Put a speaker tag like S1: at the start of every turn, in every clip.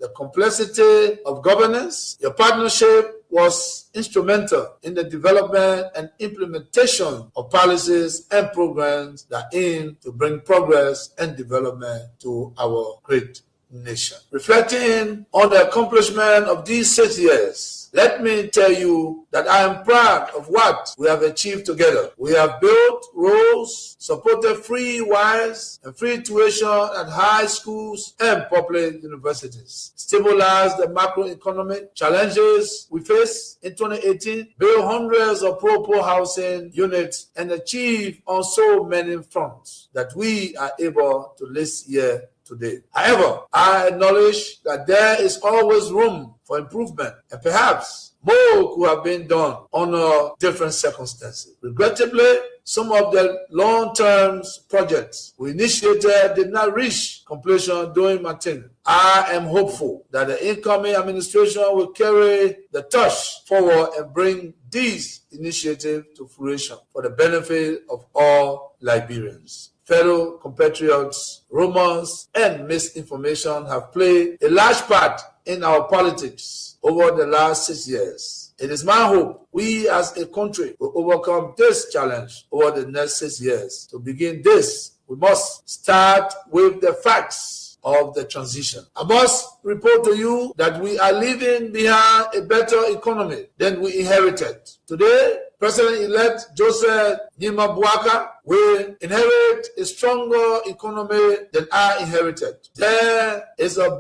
S1: the complexity of governance. Your partnership was instrumental in the development and implementation of policies and programs that aim to bring progress and development to our great nation. Reflecting on the accomplishment of these 6 years, let me tell you that I am proud of what we have achieved together. We have built roads, supported free wires and free tuition at high schools and public universities, stabilized the macroeconomic challenges we face in 2018, built hundreds of pro-poor housing units, and achieved on so many fronts that we are able to list here today. However, I acknowledge that there is always room for improvement, and perhaps more could have been done under different circumstances. Regrettably, some of the long-term projects we initiated did not reach completion during my tenure. I am hopeful that the incoming administration will carry the torch forward and bring these initiatives to fruition for the benefit of all Liberians. Fellow compatriots, rumors and misinformation have played a large part in our politics over the last 6 years. It is my hope we as a country will overcome this challenge over the next 6 years. To begin this, we must start with the facts of the transition. I must report to you that we are leaving behind a better economy than we inherited. Today, President-elect Joseph Nima Bouaka will inherit a stronger economy than I inherited. There is a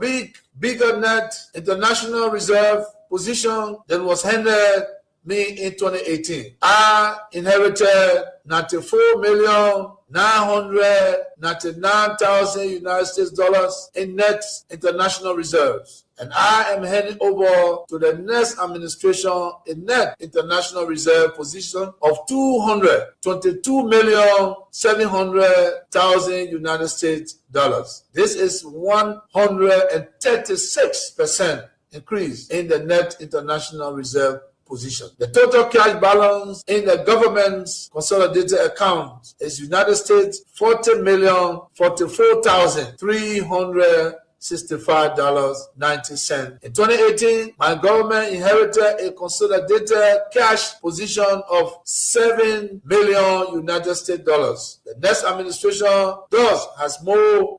S1: bigger net international reserve position than was handed me in 2018. I inherited $94,999,000 United States dollars in net international reserves. And I am handing over to the next administration a net international reserve position of $222,700,000 United States dollars. This is 136% increase in the net international reserve position. The total cash balance in the government's consolidated account is United States $40,044,365.90. In 2018, my government inherited a consolidated cash position of $7 million United States dollars. The next administration thus has more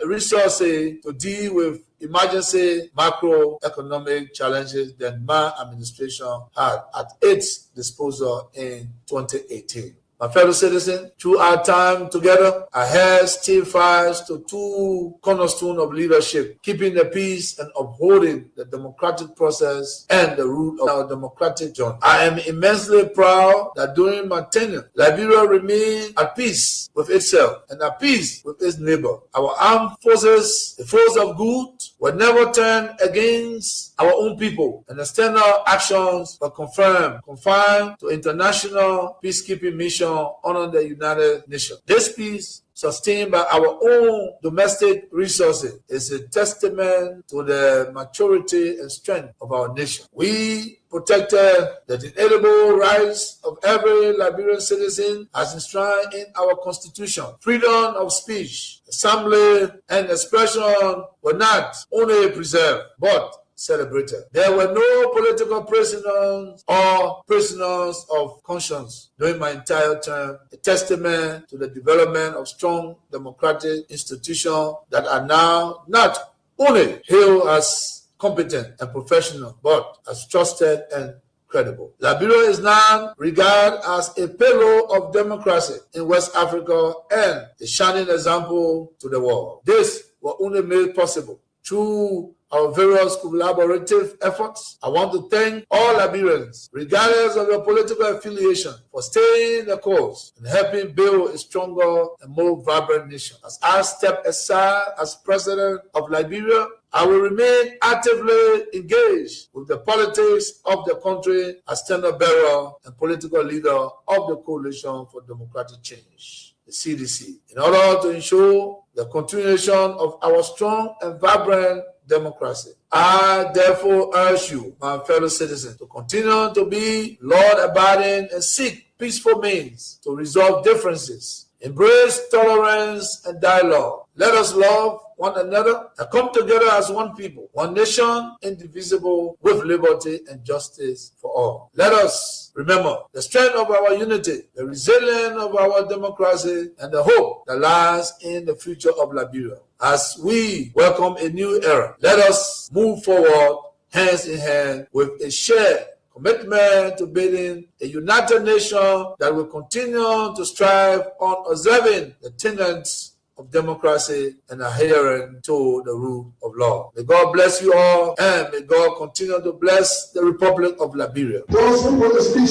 S1: resources to deal with emergency macroeconomic challenges than my administration had at its disposal in 2018. My fellow citizens, through our time together, I held still fast to two cornerstones of leadership: keeping the peace and upholding the democratic process and the root of our democratic journey. I am immensely proud that during my tenure, Liberia remained at peace with itself and at peace with its neighbor. Our armed forces, the force of good, were never turned against our own people, and external actions were confined to international peacekeeping mission under the United Nations. This peace, sustained by our own domestic resources, is a testament to the maturity and strength of our nation. We protected the inalienable rights of every Liberian citizen as enshrined in our Constitution. Freedom of speech, assembly, and expression were not only preserved, but celebrated. There were no political prisoners or prisoners of conscience during my entire term, a testament to the development of strong democratic institutions that are now not only hailed as competent and professional, but as trusted and credible. Liberia is now regarded as a pillar of democracy in West Africa and a shining example to the world. This was only made possible through our various collaborative efforts. I want to thank all Liberians, regardless of your political affiliation, for staying the course and helping build a stronger and more vibrant nation. As I step aside as President of Liberia, I will remain actively engaged with the politics of the country as standard bearer and political leader of the Coalition for Democratic Change, the CDC, in order to ensure the continuation of our strong and vibrant democracy. I therefore urge you, my fellow citizens, to continue to be law-abiding and seek peaceful means to resolve differences. Embrace tolerance and dialogue. Let us love, one another, and come together as one people, one nation, indivisible, with liberty and justice for all. Let us remember the strength of our unity, the resilience of our democracy, and the hope that lies in the future of Liberia. As we welcome a new era, let us move forward hands in hand with a shared commitment to building a united nation that will continue to strive on observing the tenets of democracy and adhering to the rule of law. May God bless you all, and may God continue to bless the Republic of Liberia.
S2: Those who want to speak,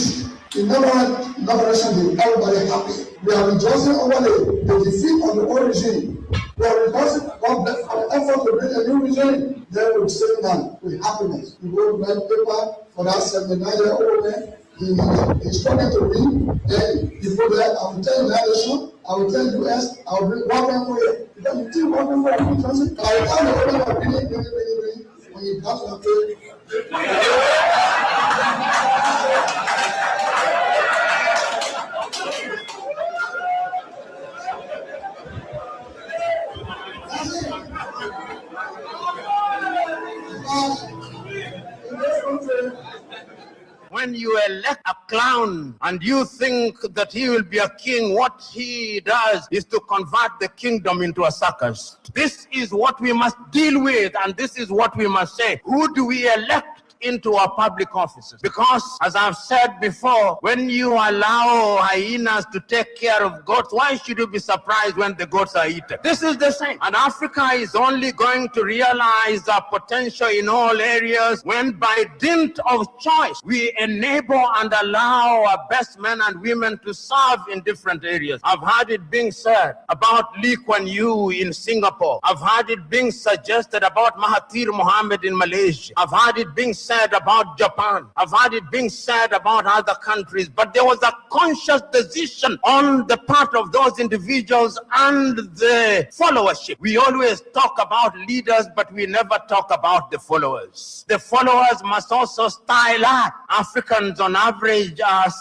S2: in never be everybody happy. We are rejoicing over the defeat of the old regime. We are rejoicing for the effort to bring a new regime. Then we sit down with happiness. We go to write paper for that 79-year-old man. He's struggling to read. Then he put that, I will tell you that nation, I will tell you US, I will bring one for you. Because you think one for you, I will tell you that when you come to the
S3: when you elect a clown and you think that he will be a king, what he does is to convert the kingdom into a circus. This is what we must deal with, and this is what we must say. Who do we elect into our public offices? Because, as I've said before, when you allow hyenas to take care of goats, why should you be surprised when the goats are eaten? This is the same. And Africa is only going to realize our potential in all areas when, by dint of choice, we enable and allow our best men and women to serve in different areas. I've heard it being said about Lee Kuan Yew in Singapore. I've heard it being suggested about Mahathir Mohamad in Malaysia. I've heard it being said about Japan. I've heard it being said about other countries, but there was a conscious decision on the part of those individuals and the followership. We always talk about leaders, but we never talk about the followers. The followers must also style up. Africans on average are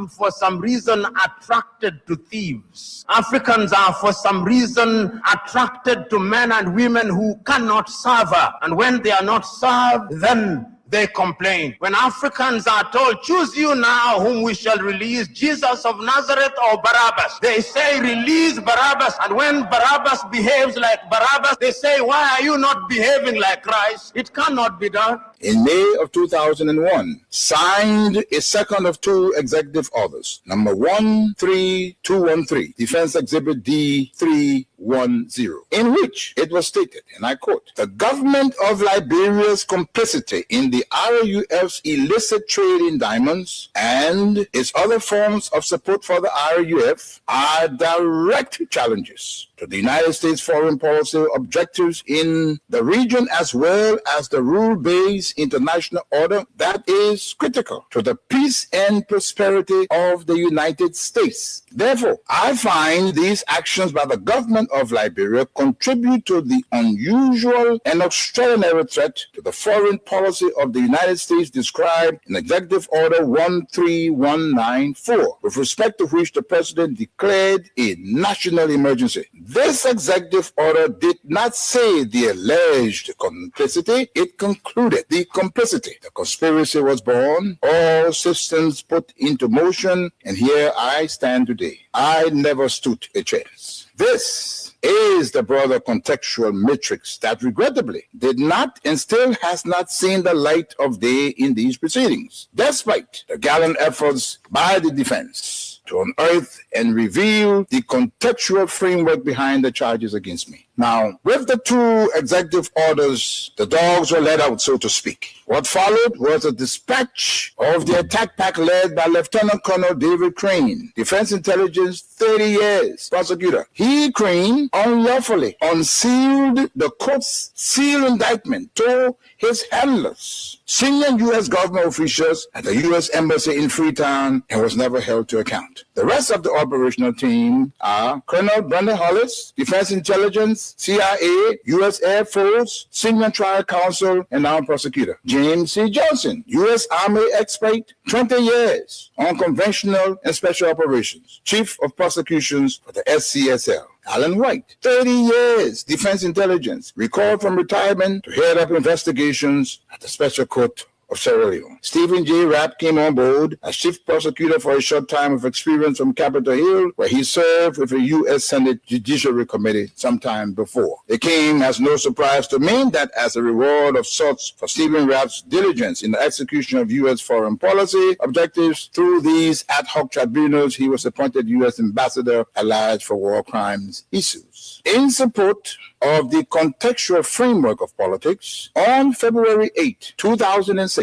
S3: for some reason attracted to thieves. Africans are for some reason attracted to men and women who cannot serve her. And when they are not served, then they complain. When Africans are told, choose you now whom we shall release, Jesus of Nazareth or Barabbas, they say, release Barabbas. And when Barabbas behaves like Barabbas, they say, why are you not behaving like Christ? It cannot be done.
S4: In May of 2001, signed a second of two executive orders, number 13213, Defense Exhibit D310, in which it was stated, and I quote, the government of Liberia's complicity in the RUF's illicit trade in diamonds and its other forms of support for the RUF are direct challenges to the United States foreign policy objectives in the region, as well as the rule-based international order that is critical to the peace and prosperity of the United States. Therefore, I find these actions by the government of Liberia contribute to the unusual and extraordinary threat to the foreign policy of the United States described in Executive Order 13194, with respect to which the President declared a national emergency. This executive order did not say the alleged complicity, it concluded the complicity. The conspiracy was born, all systems put into motion, and here I stand today. I never stood a chance. This is the broader contextual matrix that regrettably did not and still has not seen the light of day in these proceedings, despite the gallant efforts by the defense to unearth and reveal the contextual framework behind the charges against me. Now, with the two executive orders, the dogs were let out, so to speak. What followed was a dispatch of the attack pack led by Lieutenant Colonel David Crane, Defense Intelligence 30 years prosecutor. He, Crane, unlawfully unsealed the court's sealed indictment to his handlers, senior U.S. government officials at the U.S. Embassy in Freetown, and was never held to account. The rest of the operational team are Colonel Brandon Hollis, Defense Intelligence, CIA, U.S. Air Force, Senior Trial Counsel, and now prosecutor. James C. Johnson, U.S. Army expert, 20 years on conventional and special operations, Chief of Prosecutions for the SCSL. Alan White, 30 years, Defense Intelligence, recalled from retirement to head up investigations at the Special Court of Sierra Leone. Stephen J. Rapp came on board as chief prosecutor for a short time of experience from Capitol Hill, where he served with the U.S. Senate Judiciary Committee sometime before. It came as no surprise to me that as a reward of sorts for Stephen Rapp's diligence in the execution of U.S. foreign policy objectives through these ad hoc tribunals, he was appointed U.S. Ambassador at large for war crimes issues. In support of the contextual framework of politics, on February 8, 2006,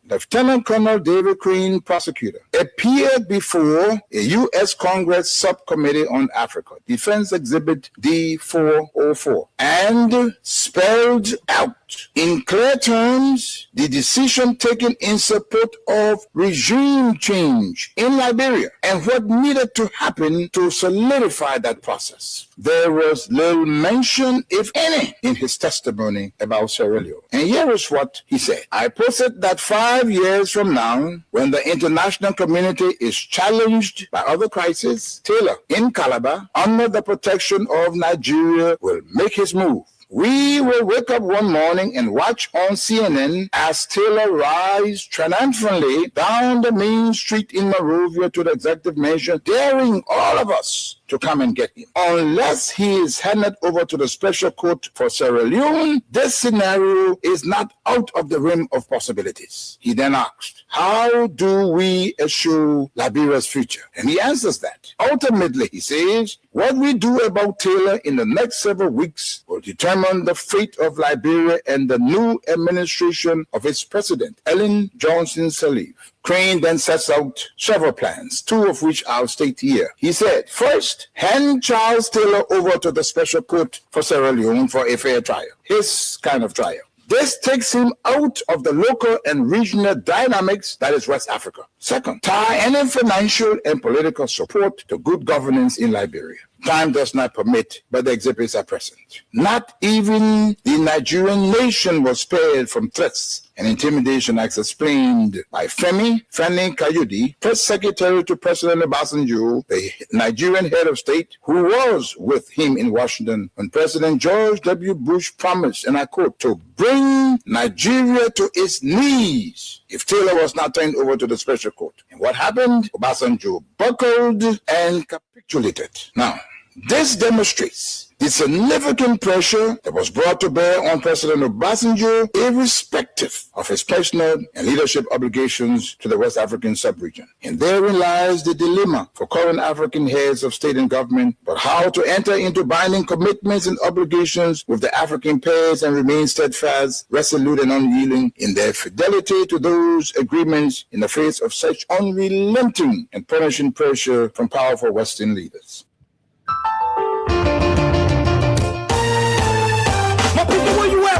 S4: Lieutenant Colonel David Crane, prosecutor, appeared before a U.S. Congress Subcommittee on Africa, Defense Exhibit D-404, and spelled out in clear terms the decision taken in support of regime change in Liberia and what needed to happen to solidify that process. There was little mention, if any, in his testimony about Sierra Leone. And here is what he said. I posit that 5 years from now, when the international community is challenged by other crises, Taylor in Calabar, under the protection of Nigeria, will make his move. We will wake up one morning and watch on CNN as Taylor rides triumphantly down the main street in Monrovia to the executive mansion, daring all of us to come and get him. Unless he is handed over to the Special Court for Sierra Leone, this scenario is not out of the realm of possibilities. He then asked, how do we assure Liberia's future? And he answers that. Ultimately, he says, what we do about Taylor in the next several weeks will determine the fate of Liberia and the new administration of its president, Ellen Johnson Sirleaf. Crane then sets out several plans, two of which I'll state here. He said, first, hand Charles Taylor over to the Special Court for Sierra Leone for a fair trial, his kind of trial. This takes him out of the local and regional dynamics that is West Africa. Second, tie any financial and political support to good governance in Liberia. Time does not permit, but the exhibits are present. Not even the Nigerian nation was spared from threats and intimidation, as explained by Femi Kayode, press secretary to President Obasanjo, the Nigerian head of state, who was with him in Washington when President George W. Bush promised, and I quote, to bring Nigeria to its knees if Taylor was not turned over to the Special Court. And what happened? Obasanjo buckled and capitulated. Now, this demonstrates the significant pressure that was brought to bear on President Obasanjo, irrespective of his personal and leadership obligations to the West African sub-region. And therein lies the dilemma for current African heads of state and government, but how to enter into binding commitments and obligations with the African pairs and remain steadfast, resolute, and unyielding in their fidelity to those agreements in the face of such unrelenting and punishing pressure from powerful Western leaders.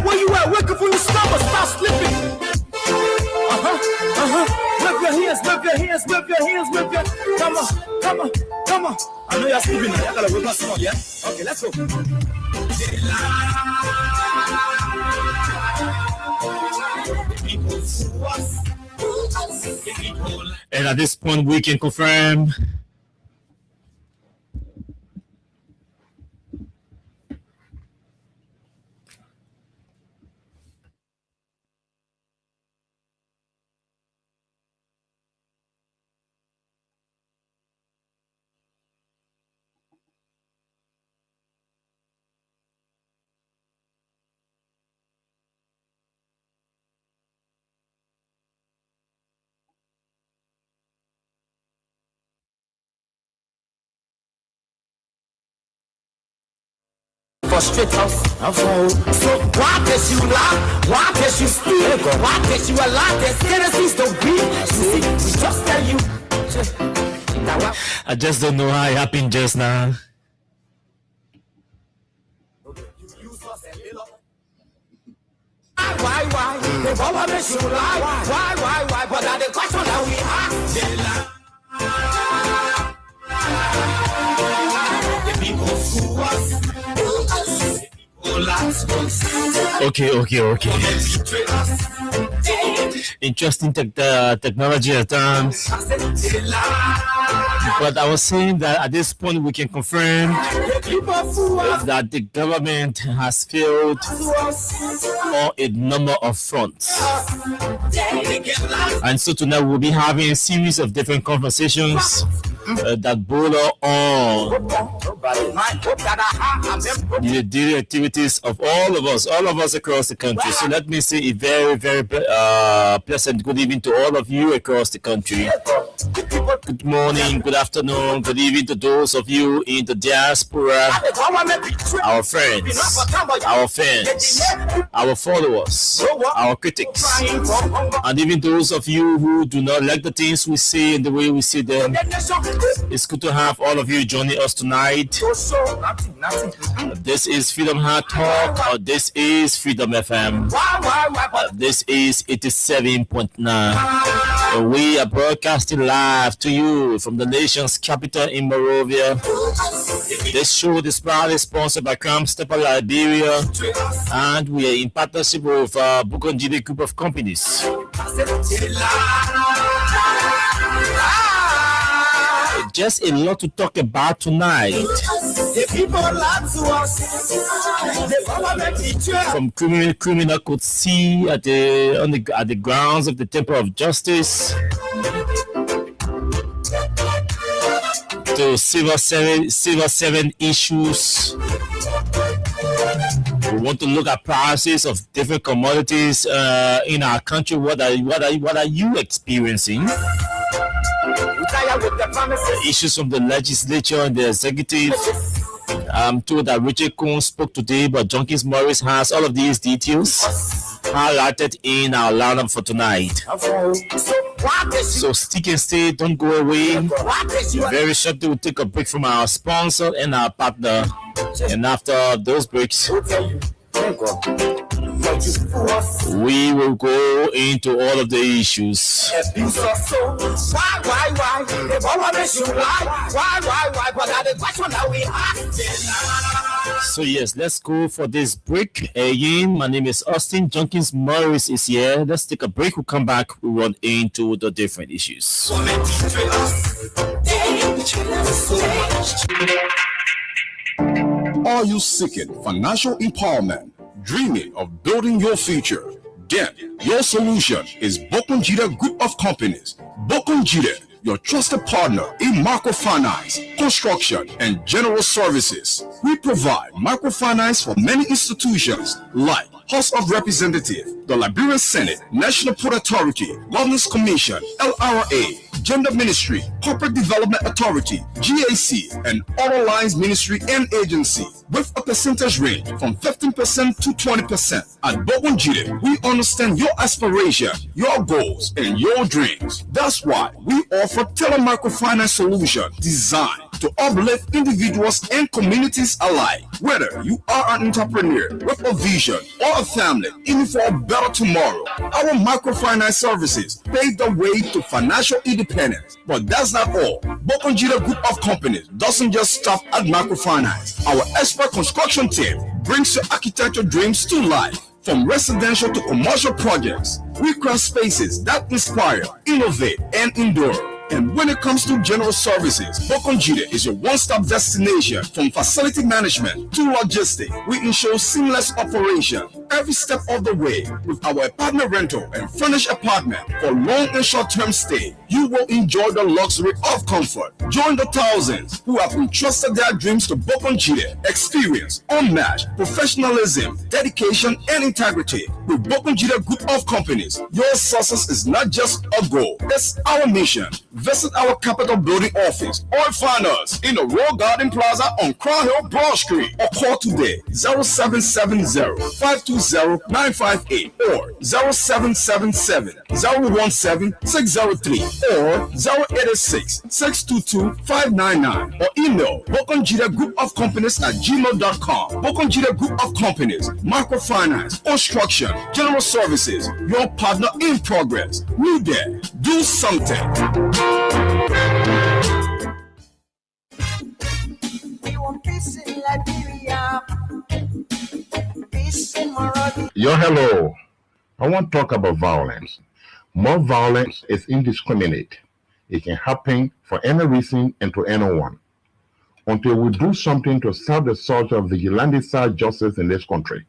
S5: Where you at? Wake up when you stop slipping. Whip your hands, whip your hands, whip your hands, whip your. Come on. I know you're sleeping now. You gotta wake up some more, yeah? Okay, let's go.
S6: And at this point, we can confirm
S5: frustrate us. So why can't you lie? Why can't you speak? Why can't you allow that citizens don't be? You see, we just tell you.
S6: I just don't know how it happened just now.
S5: Why? The government should lie. Why? But now the question that we ask, they lie. The people who us.
S6: Okay. Interesting technology at times. But I was saying that at this point we can confirm that the government has failed on a number of fronts. And so tonight we'll be having a series of different conversations that border on the daily activities of all of us across the country. So let me say a very, very pleasant good evening to all of you across the country. Good morning, good afternoon, good evening to those of you in the diaspora, our friends, our fans, our followers, our critics, and even those of you who do not like the things we say and the way we say them. It's good to have all of you joining us tonight. This is Freedom Heart Talk, or this is Freedom FM. This is 87.9. We are broadcasting live to you from the nation's capital in Monrovia. This show is proudly sponsored by Camp Stepper Liberia, and we are in partnership with Bokondjide Group of Companies. Just a lot to talk about tonight. From criminal could see at the grounds of the Temple of Justice to civil servant issues. We want to look at prices of different commodities in our country. What are you experiencing? Issues from the legislature and the executive. I'm told that Richard Coons spoke today, but Junkins Morris has all of these details highlighted in our lineup for tonight. So stick and stay, don't go away. Very shortly we'll take a break from our sponsor and our partner. And after those breaks, we will go into all of the issues. So yes, let's go for this break. Again, my name is Austin. Junkins Morris is here. Let's take a break. We'll come back. We'll run into the different issues.
S7: Are you seeking financial empowerment? Dreaming of building your future? Then your solution is Bokondjide Group of Companies. Bokondjide, your trusted partner in microfinance, construction, and general services. We provide microfinance for many institutions like House of Representatives, the Liberian Senate, National Port Authority, Governors Commission, LRA, Gender Ministry, Corporate Development Authority, GAC, and Other Lines Ministry and Agency, with a percentage range from 15% to 20%. At Bokondjide, we understand your aspiration, your goals, and your dreams. That's why we offer tailored microfinance solutions designed to uplift individuals and communities alike. Whether you are an entrepreneur with a vision or a family aiming for a better tomorrow, our microfinance services pave the way to financial independence. But that's not all. Bokondjide Group of Companies doesn't just stop at microfinance. Our expert construction team brings your architecture dreams to life. From residential to commercial projects, we craft spaces that inspire, innovate, and endure. And when it comes to general services, Bokondjide is your one-stop destination. From facility management to logistics, we ensure seamless operation every step of the way. With our apartment rental and furnished apartment for long and short-term stay, you will enjoy the luxury of comfort. Join the thousands who have entrusted their dreams to Bokondjide. Experience, unmatched professionalism, dedication, and integrity. With Bokondjide Group of Companies, your success is not just a goal, it's our mission. Visit our Capitol Building office or find us in the Royal Garden Plaza on Crown Hill, Broad Street, or call today 0770-520-958 or 0777-017-603 or 086-622-599 or email Bokondjide Group of Companies at gmail.com. Bokondjide Group of Companies, microfinance, construction, general services, your partner in progress. New there, do something.
S8: Yo, hello. I want to talk about violence. More violence is indiscriminate. It can happen for any reason and to anyone. Until we do something to stop the surge of vigilante-style justice in this country,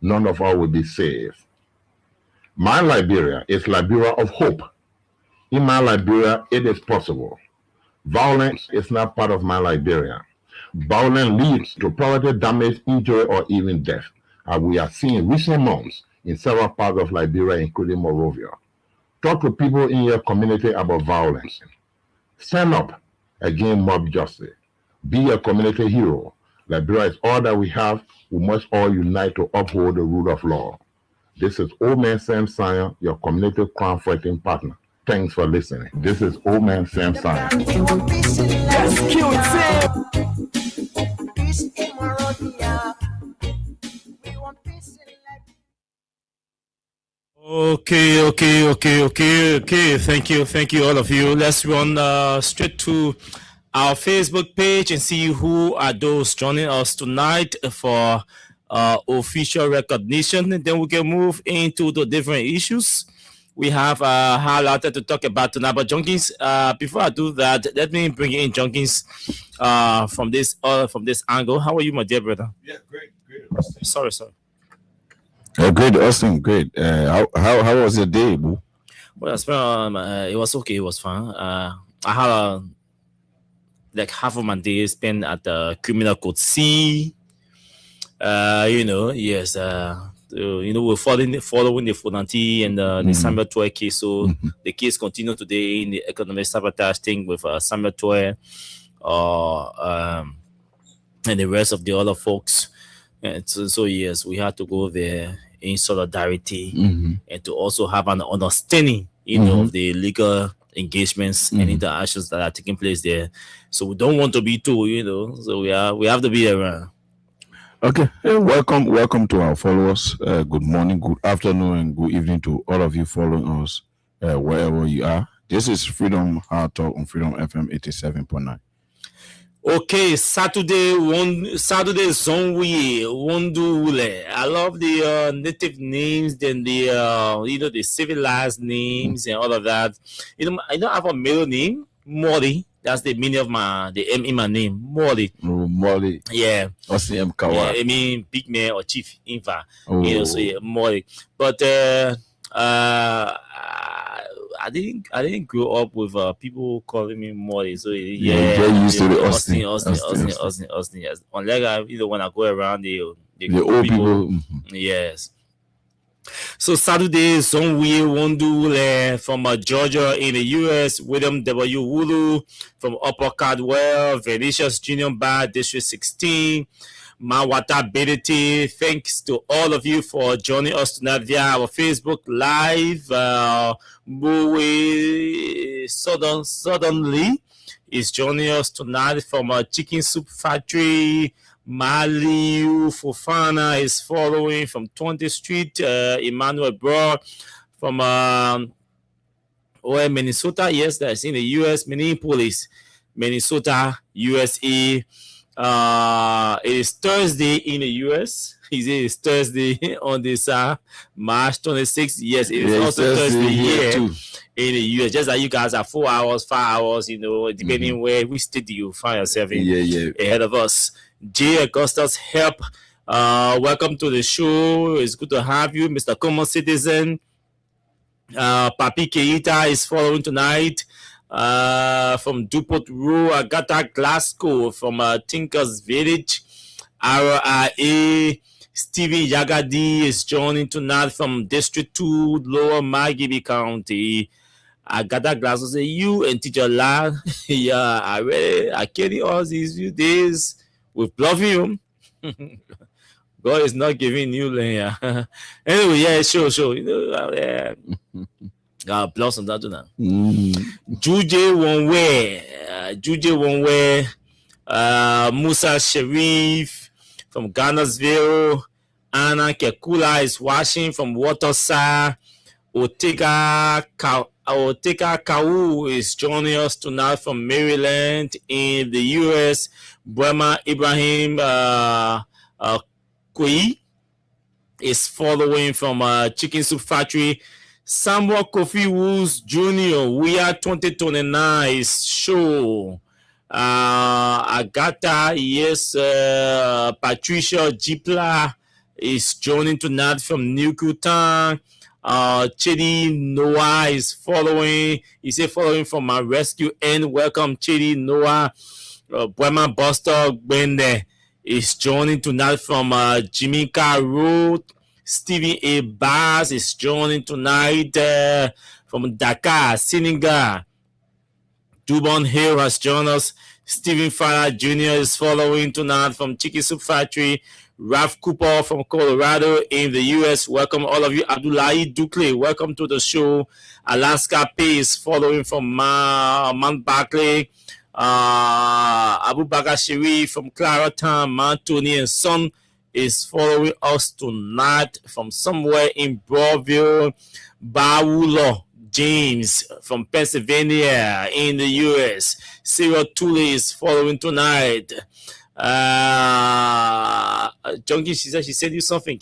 S8: none of us will be safe. My Liberia is Liberia of hope. In my Liberia, it is possible. Violence is not part of my Liberia. Violence leads to property damage, injury, or even death, as we have seen in recent months in several parts of Liberia, including Monrovia. Talk to people in your community about violence. Stand up against mob justice. Be a community hero. Liberia is all that we have. We must all unite to uphold the rule of law. This is Old Man Sam Sion, your community crime fighting partner. Thanks for listening. This is Old Man Sam Sion.
S6: Okay. Thank you, all of you. Let's run straight to our Facebook page and see who are those joining us tonight for official recognition. And then we can move into the different issues we have highlighted to talk about tonight. But Junkins, before I do that, let me bring in Junkins from this angle. How are you, my dear brother?
S9: Yeah, great.
S6: Sorry.
S9: Great, Austin. Great. How was your day, boo?
S6: Well, I spent, it was okay. It was fun. I had like half of my day spent at the Criminal Code C. Yes. We're following the Fonanti and the Samuel Toy case. So the case continued today in the economic sabotage thing with Samuel Toy and the rest of the other folks. And so yes, we had to go there in solidarity and to also have an understanding, of the legal engagements and interactions that are taking place there. So we don't want to be too, so we have to be around.
S9: Okay, welcome to our followers. Good morning, good afternoon, and good evening to all of you following us wherever you are. This is Freedom Hard Talk on Freedom FM 87.9.
S6: Okay, Saturday Zonwe Wondule. I love the native names, then the the civilized names and all of that. I don't have a middle name, Mori. That's the meaning of the M in my name, Mori.
S9: Oh, Mori.
S6: Yeah.
S9: What's the M Kawa?
S6: I mean big man or chief infa.
S9: Oh.
S6: So yeah, Mori. But I didn't grow up with people calling me Mori. So yeah,
S9: get used to the
S6: Austin. Yes. Unlike when I go around the
S9: old people.
S6: Yes. So Saturday, Zonwe Wondule from Georgia in the U.S., William W. Wulu from Upper Caldwell, Venetius Junior Bar, District 16, Mawata Bediti. Thanks to all of you for joining us tonight via our Facebook Live. Bowie Suddenly is joining us tonight from a Chicken Soup Factory. Maliu Fofana is following from 20th Street. Emmanuel Broad from Minnesota. Yes, that's in the U.S. Minneapolis, Minnesota, USA. It is Thursday in the U.S. It is Thursday on this March 26th. Yes, it is also Thursday here too in the U.S. Just like you guys are 4 hours, 5 hours, depending where which state you find yourself in ahead of us. J. Augustus Help, welcome to the show. It's good to have you, Mr. Common Citizen. Papi Keita is following tonight from Dupont Road, Agatha Glasgow from Tinkers Village. RIA Stevie Yagadi is joining tonight from District 2, Lower Margibi County. Agatha Glasgow say you and Teacher La. Yeah, I carry all these few days with bluffing you. God is not giving you land. Anyway, yeah, sure. God bless on that now. Juje Wonwe, Musa Sharif from Ghanarsville. Anna Kekula is watching from Waterside. Oteka Kau is joining us tonight from Maryland in the U.S. Brahma Ibrahim Kui is following from Chicken Soup Factory. Samuel Kofi Woods Jr. We are 2029 show. Agatha, yes, Patricia Jipla is joining tonight from New Kutan. Chidi Noah is following. He said following from my rescue end. Welcome, Chidi Noah. Buema Buster Bende is joining tonight from Jamaica Road. Stevie A. Bass is joining tonight from Dakar, Senegal. Dubon Hill has joined us. Stephen Farah Jr. is following tonight from Chicken Soup Factory. Ralph Cooper from Colorado in the U.S. Welcome all of you. Abdullahi Dukley, welcome to the show. Alaska Pace following from Mount Barclay. Abu Bakar Sherif from Claratown, Mount Tony and Son is following us tonight from somewhere in Broadville. Baulo James from Pennsylvania in the U.S. Cyril Tooley is following tonight. Junkie, she sent you something.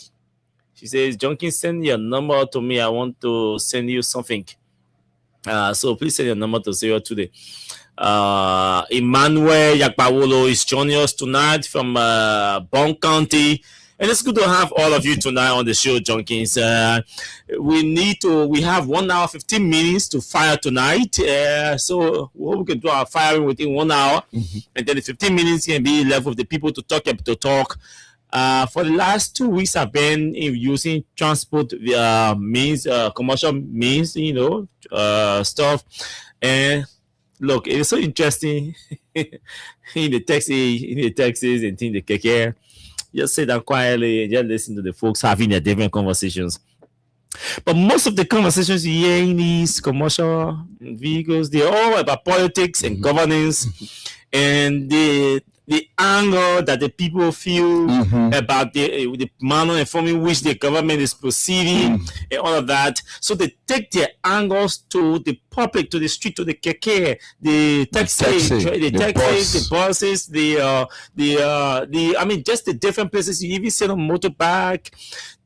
S6: She says, Junkie, send your number to me. I want to send you something. So please send your number to Cyril Tooley. Emmanuel Yakpawolo is joining us tonight from Bond County. And it's good to have all of you tonight on the show, Junkies. We have 1 hour, 15 minutes to fire tonight. So we can do our firing within 1 hour. And then the 15 minutes can be left with the people to talk. For the last 2 weeks, I've been using transport means, commercial means, stuff. And look, it's so interesting in the taxis and in the keke. Just sit down quietly and just listen to the folks having their different conversations. But most of the conversations you hear in these commercial vehicles, they're all about politics and governance and the anger that the people feel about the manner and form in which the government is proceeding and all of that. So they take their angers to the public, to the street, to the keke, the taxis, the buses, just the different places. You even see on motorbike.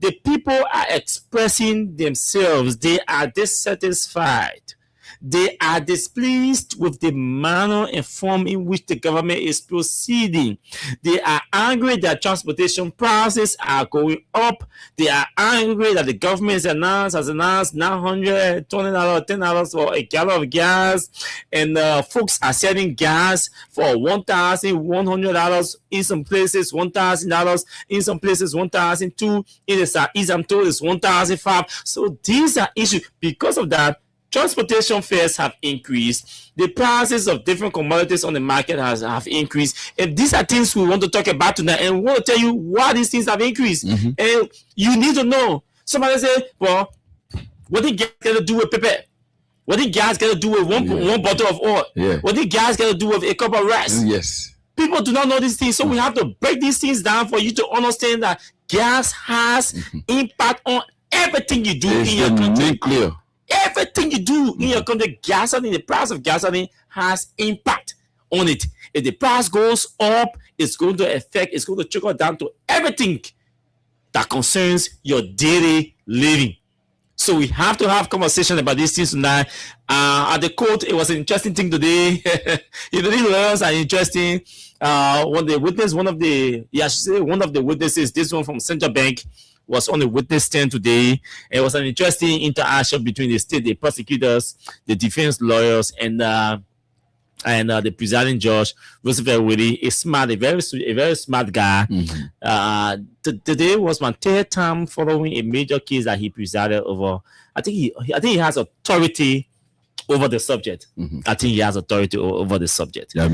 S6: The people are expressing themselves. They are dissatisfied. They are displeased with the manner and form in which the government is proceeding. They are angry that transportation prices are going up. They are angry that the government has announced $920, $10 for a gallon of gas. And folks are selling gas for $1,100 in some places, $1,000 in some places, $1,200 in the Southeast. I'm told it's $1,500. So these are issues. Because of that, transportation fares have increased. The prices of different commodities on the market have increased. And these are things we want to talk about tonight. And we want to tell you why these things have increased. And you need to know. Somebody say, well, what did gas got to do with pepper? What did gas got to do with one bottle of oil? What did gas got to do with a cup of rice?
S9: Yes.
S6: People do not know these things. So we have to break these things down for you to understand that gas has impact on everything you do in your country.
S9: Clear.
S6: Everything you do in your country, gasoline, the price of gasoline has impact on it. If the price goes up, it's going to trickle down to everything that concerns your daily living. So we have to have conversation about these things tonight. At the court, it was an interesting thing today. These lawyers are interesting. One of the witnesses, this one from Central Bank, was on the witness stand today. It was an interesting interaction between the state, the prosecutors, the defense lawyers, and the presiding judge, Roosevelt Willie, a very smart guy. Today was my third time following a major case that he presided over. I think he has authority over the subject. I think he has authority over the subject. He's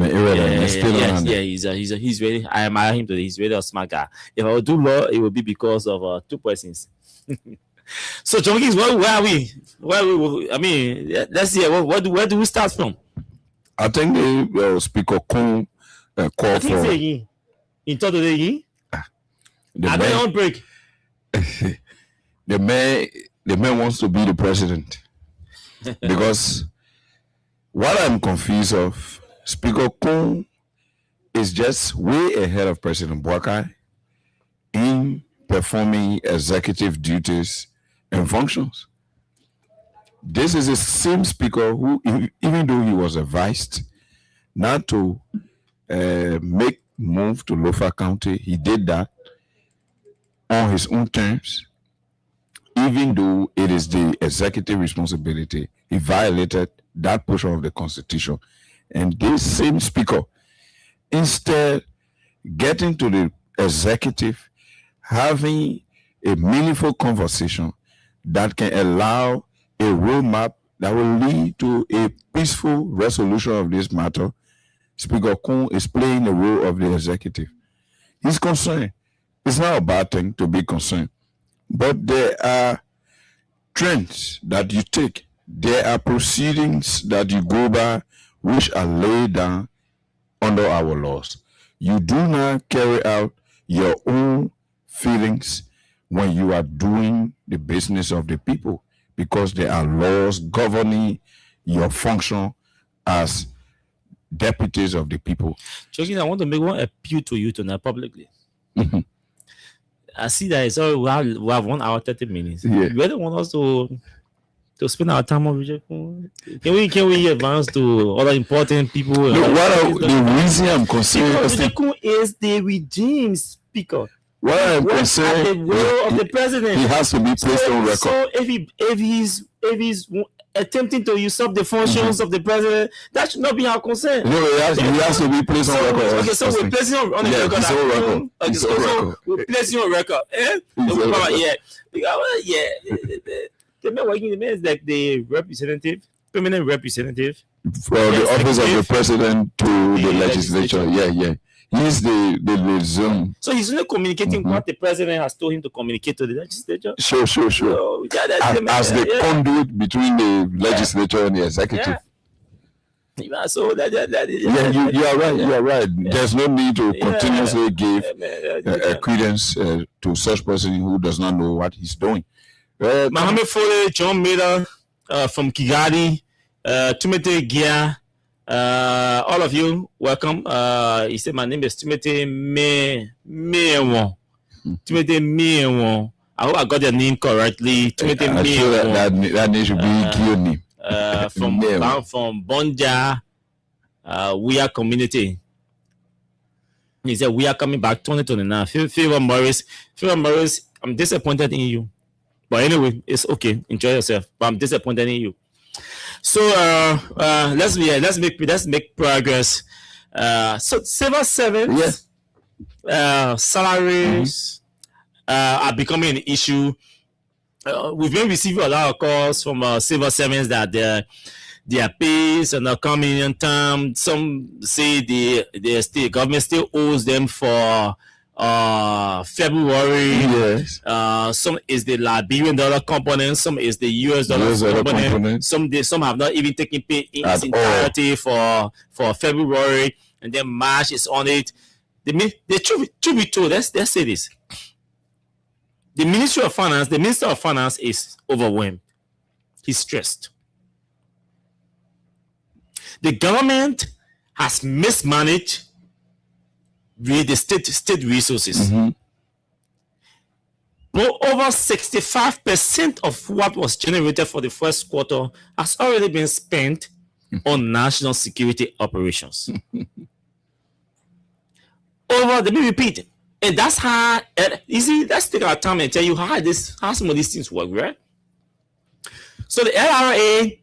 S6: really. I admire him today. He's really a smart guy. If I would do law, it would be because of two persons. So, Junkies, where are we? I mean, let's see. Where do we start from?
S9: I think the Speaker Kun called for.
S6: In today, I don't on break.
S9: The man wants to be the president. Because what I'm confused of, Speaker Kun is just way ahead of President Boakai in performing executive duties and functions. This is the same speaker who, even though he was advised not to make move to Lofa County. He did that on his own terms, even though it is the executive responsibility. He violated that portion of the Constitution. And this same speaker, instead getting to the executive, having a meaningful conversation that can allow a roadmap that will lead to a peaceful resolution of this matter, Speaker Kun is playing the role of the executive. He's concerned. It's not a bad thing to be concerned. But there are trends that you take. There are proceedings that you go by which are laid down under our laws. You do not carry out your own feelings when you are doing the business of the people, because there are laws governing your function as deputies of the people.
S6: Chucky, I want to make one appeal to you tonight publicly. I see that it's all we have 1 hour 30 minutes.
S9: Yeah.
S6: You really want us to spend our time on Richard Kun? Can we advance to other important people?
S9: Look, the reason I'm concerned
S6: Richard Kun is the regime speaker.
S9: what I'm concerned,
S6: At the will of the president.
S9: he has to be placed on record.
S6: So if he's attempting to usurp the functions of the president, that should not be our concern.
S9: No, he has to be placed on record.
S6: Okay, so we're placing on the record.
S9: He's on record.
S6: Okay,
S9: He's on record.
S6: we're placing on record.
S9: He's on record.
S6: The man working, the man is like the representative, permanent representative.
S9: For the office of the president to the legislature. Yeah. He's the liaison.
S6: So he's only communicating what the president has told him to communicate to the legislature.
S9: Sure.
S6: So,
S9: As the conduit between the legislature and the executive.
S6: Yeah, so that
S9: You are right. You are right. There's no need to continuously give credence to such person who does not know what he's doing.
S6: Mohammed Foley, John Miller from Kigali, Timothy Gia, all of you, welcome. He said my name is Timothy Mewon. Timothy Mewon. I hope I got your name correctly. Timothy
S9: I'm sure
S6: Mewon.
S9: that name should be Gio name.
S6: From Bonja, we are community. He said we are coming back 2029. Favor Morris, I'm disappointed in you. But anyway, it's okay. Enjoy yourself. But I'm disappointed in you. So let's make progress. So civil servants, salaries are becoming an issue. We've been receiving a lot of calls from civil servants that their pays are not coming in time. Some say the government still owes them for February.
S9: Yes.
S6: Some is the Liberian dollar component, some is the US dollar component. Some have not even taken pay in its entirety for February, and then March is on it. The truth be told, let's say this. The Minister of Finance is overwhelmed. He's stressed. The government has mismanaged with the state resources. But over 65% of what was generated for the first quarter has already been spent on national security operations. Let me repeat. And that's how, let's take our time and tell you how some of these things work, right? So the LRA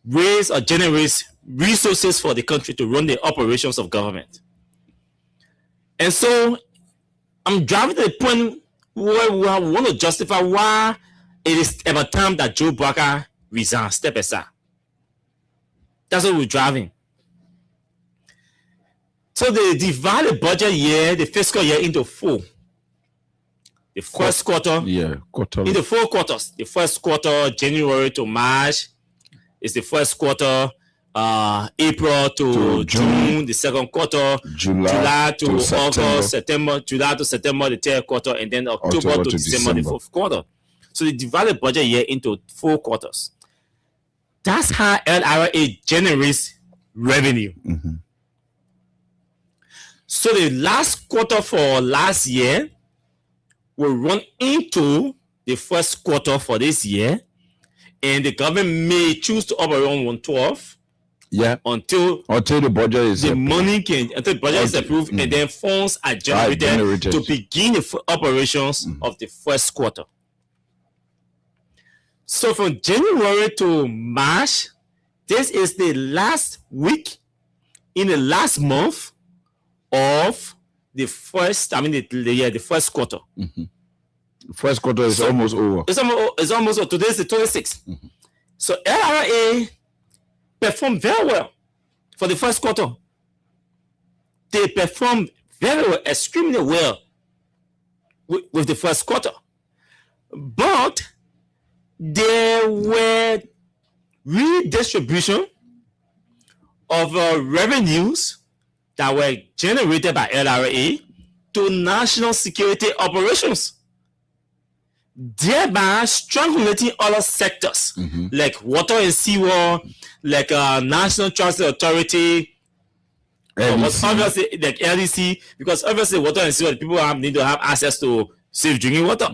S6: raise or generates resources for the country to run the operations of government. And so I'm driving to the point where we want to justify why it is about time that Joe Barker resigns, step aside. That's what we're driving. So they divide the budget year, the fiscal year, into four. The first quarter. Into 4 quarters. The first quarter, January to March, is the first quarter. April to June, the second quarter, July to August, September, July to September, the third quarter, and then October to December, the fourth quarter. So they divide the budget year into 4 quarters. That's how LRA generates revenue. So the last quarter for last year will run into the first quarter for this year, and the government may choose to operate on 1/12.
S9: Yeah.
S6: Until
S9: the budget is
S6: the money can until the budget is approved and then funds are generated to begin the operations of the first quarter. So from January to March, this is the last week in the last month of the first. The first quarter.
S9: First quarter is almost over.
S6: It's almost over. Today is the 26th. So LRA performed very well for the first quarter. They performed very well, extremely well with the first quarter. But there were redistribution of revenues that were generated by LRA to national security operations, thereby strangulating other sectors like water and sewer, like National Transit Authority, obviously like LDC, because obviously water and sewer people need to have access to safe drinking water.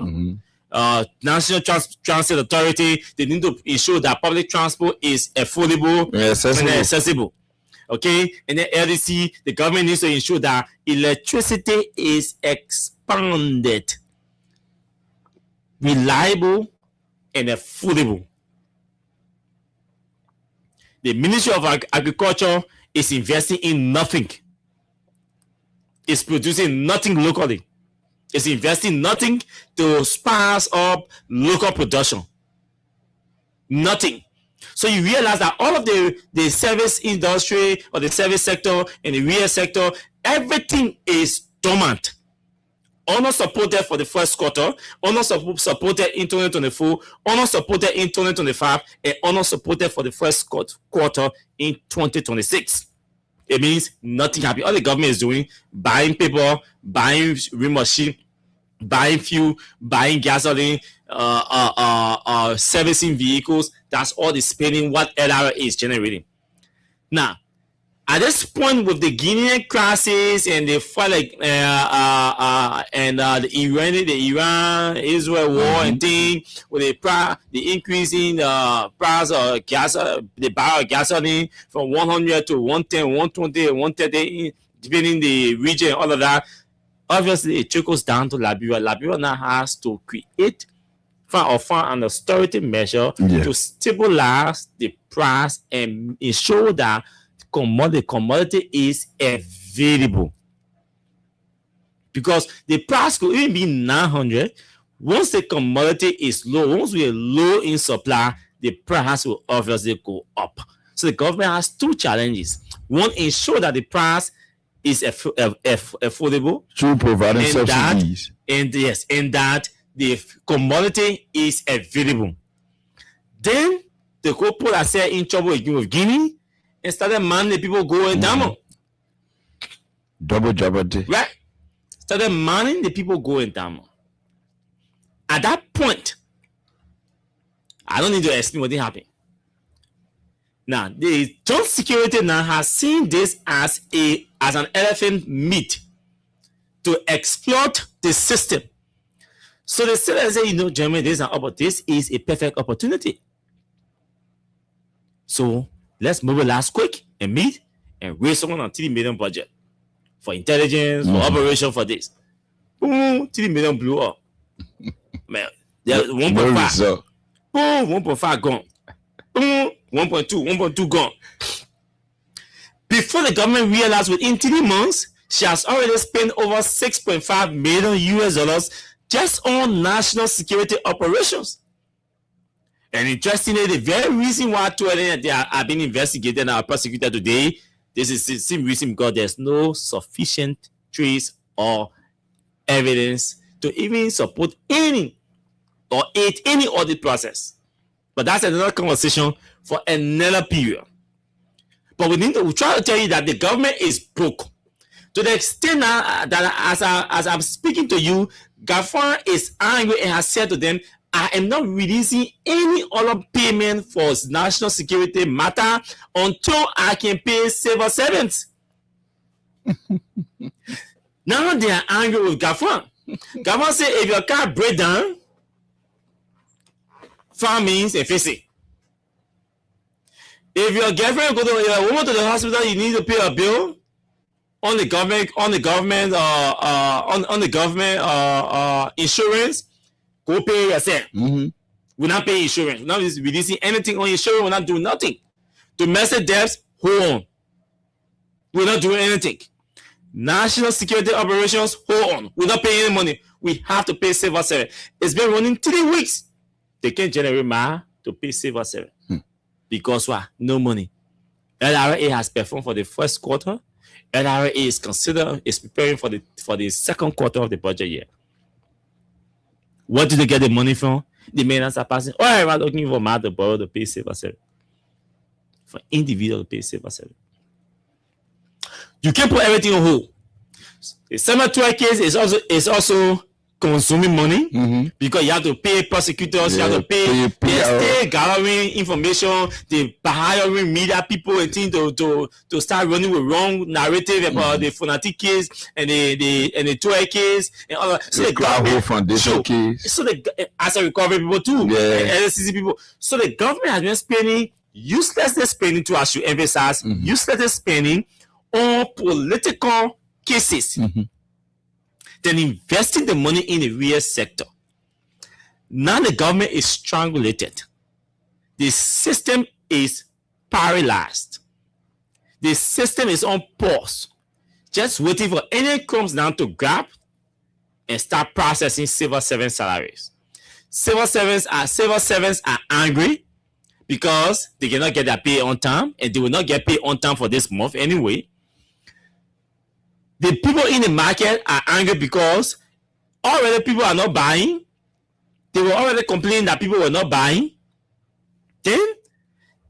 S6: National Transit Authority, they need to ensure that public transport is affordable and accessible. Okay, and then LDC, the government needs to ensure that electricity is expanded, reliable, and affordable. The Ministry of Agriculture is investing in nothing. It's producing nothing locally. It's investing nothing to spice up local production. Nothing. So you realize that all of the service industry or the service sector and the real sector, everything is dormant. Not supported for the first quarter, not supported in 2024, not supported in 2025, and not supported for the first quarter in 2026. It means nothing happened. All the government is doing, buying paper, buying real machine, buying fuel, buying gasoline, servicing vehicles. That's all the spending what LRA is generating. Now, at this point, with the Guinean crisis and the fight the Iran-Israel war and thing, with the increasing price of gas, the barrel of gasoline from 100 to 110, 120, 130, depending the region, all of that. Obviously, it trickles down to Liberia. Liberia now has to create an austerity measure to stabilize the price and ensure that the commodity is available. Because the price could even be 900. Once the commodity is low, once we are low in supply, the price will obviously go up. So the government has two challenges. One, ensure that the price is affordable
S9: through providing subsidies,
S6: and that the commodity is available. Then the couple that said in trouble again with Guinea and started manning the people going down.
S9: Double jeopardy.
S6: Right? Started manning the people going down. At that point, I don't need to explain what happened. Now, the Joint Security now has seen this as an elephant meat to exploit the system. So they say, Germany, this is a perfect opportunity. So let's mobilize quick and meet and raise someone on 3 million budget for intelligence, for operation, for this. Boom, 3 million blew up. Man, there's 1.5. Boom, 1.5 gone. Boom, 1.2 gone. Before the government realized within 3 months, she has already spent over $6.5 million just on national security operations. And interestingly, the very reason why they are being investigated and are prosecuted today, this is the same reason because there's no sufficient trace or evidence to even support any or aid any audit process. But that's another conversation for another period. But we try to tell you that the government is broke. To the extent that as I'm speaking to you, Gafan is angry and has said to them, I am not releasing any other payment for national security matter until I can pay civil servants. Now they are angry with Gafan. Gafan said, if your car break down, farm means a fix it. If your girlfriend go to a woman to the hospital, you need to pay a bill on the government insurance. Go pay yourself. We're not paying insurance. We're not releasing anything on insurance. We're not doing nothing. Domestic debts, hold on. We're not doing anything. National security operations, hold on. We're not paying any money. We have to pay Civil 7. It's been running 3 weeks. They can't generate money to pay Civil 7. Because what? No money. LRA has performed for the first quarter. LRA is preparing for the second quarter of the budget year. What do they get the money from? The maintenance are passing. Oh, I'm looking for money to borrow to pay Civil 7. For individual to pay Civil 7. You can't put everything on hold. The cemetery case is also consuming money because you have to pay prosecutors, you have to pay stay gathering information, they hiring media people and things to start running with wrong narrative about the Fonati case and the Toy case and all that. So the government foundation case. So the as a recovery people too, and LCC people. So the government has been spending useless spending to, as you emphasize, useless spending on political cases. Then investing the money in the real sector. Now the government is strangulated. The system is paralyzed. The system is on pause, just waiting for any crumbs down to grab and start processing civil servant salaries. Civil servants are angry because they cannot get their pay on time, and they will not get paid on time for this month anyway. The people in the market are angry because already people are not buying. They were already complaining that people were not buying. Then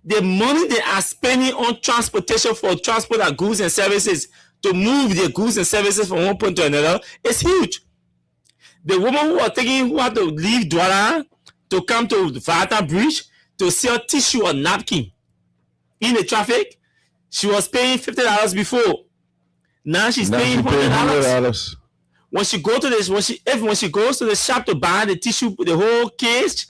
S6: the money they are spending on transportation for transport of goods and services to move the goods and services from one point to another is huge. The woman who had to leave Douala to come to Vata Bridge to sell tissue or napkin in the traffic, she was paying $50 before. Now she's paying $100. When she goes to the shop to buy the tissue, the whole case,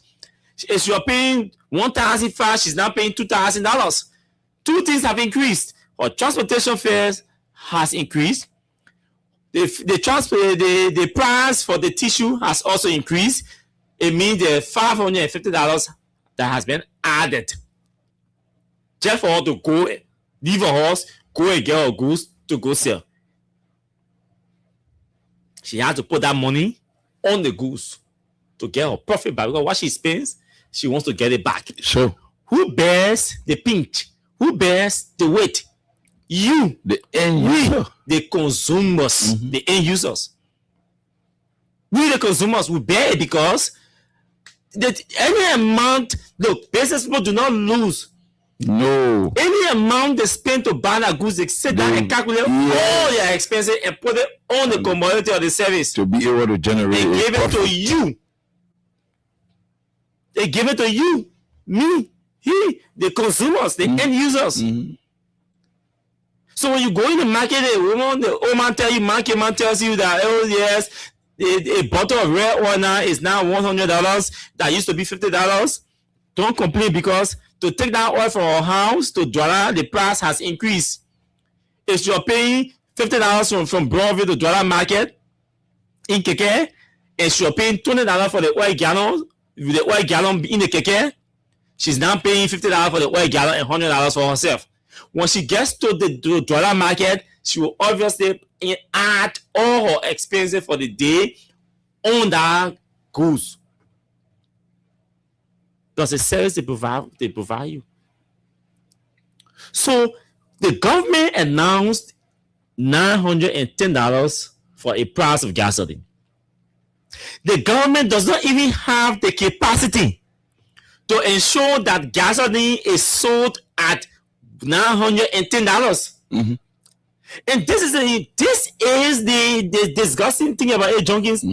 S6: if you're paying $1,500, she's now paying $2,000. Two things have increased. Her transportation fares has increased. The price for the tissue has also increased. It means the $550 that has been added just for her to go leave her house, go and get her goods to go sell. She had to put that money on the goods to get her profit back, because what she spends, she wants to get it back.
S9: Sure.
S6: Who bears the pinch? Who bears the weight? You,
S9: the end user.
S6: The consumers, the end users. We, the consumers, will bear it because any amount, look, business people do not lose.
S9: No.
S6: Any amount they spend to buy that goods, they sit down and calculate all their expenses and put it on the commodity or the service.
S9: To be able to generate
S6: They give it to you. They give it to you. Me. He. The consumers. The end users. So when you go in the market, the old man tells you that, oh yes, a bottle of red oil now is now $100. That used to be $50. Don't complain, because to take that oil from our house to Douala, the price has increased. If you're paying $50 from Broadview to Douala Market in Keke, and you're paying $20 for the oil gallon in the Keke, she's now paying $50 for the oil gallon and $100 for herself. When she gets to the Douala Market, she will obviously add all her expenses for the day on that goods. Because the service they provide you. So the government announced $910 for a price of gasoline. The government does not even have the capacity to ensure that gasoline is sold at $910. And this is the disgusting thing about A. Jenkins.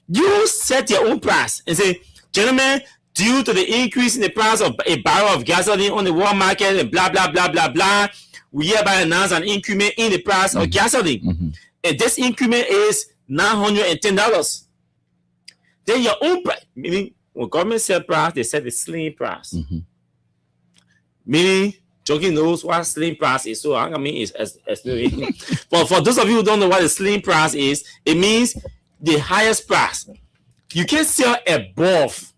S6: You set your own price and say, gentlemen, due to the increase in the price of a barrel of gasoline on the world market and blah, blah, blah, blah, blah, we hereby announce an increment in the price of gasoline. And this increment is $910. Then your own price, meaning when government set price, they set the slim price. Meaning Joking knows what slim price is, so I mean it's but for those of you who don't know what a slim price is, it means the highest price. You can't sell above.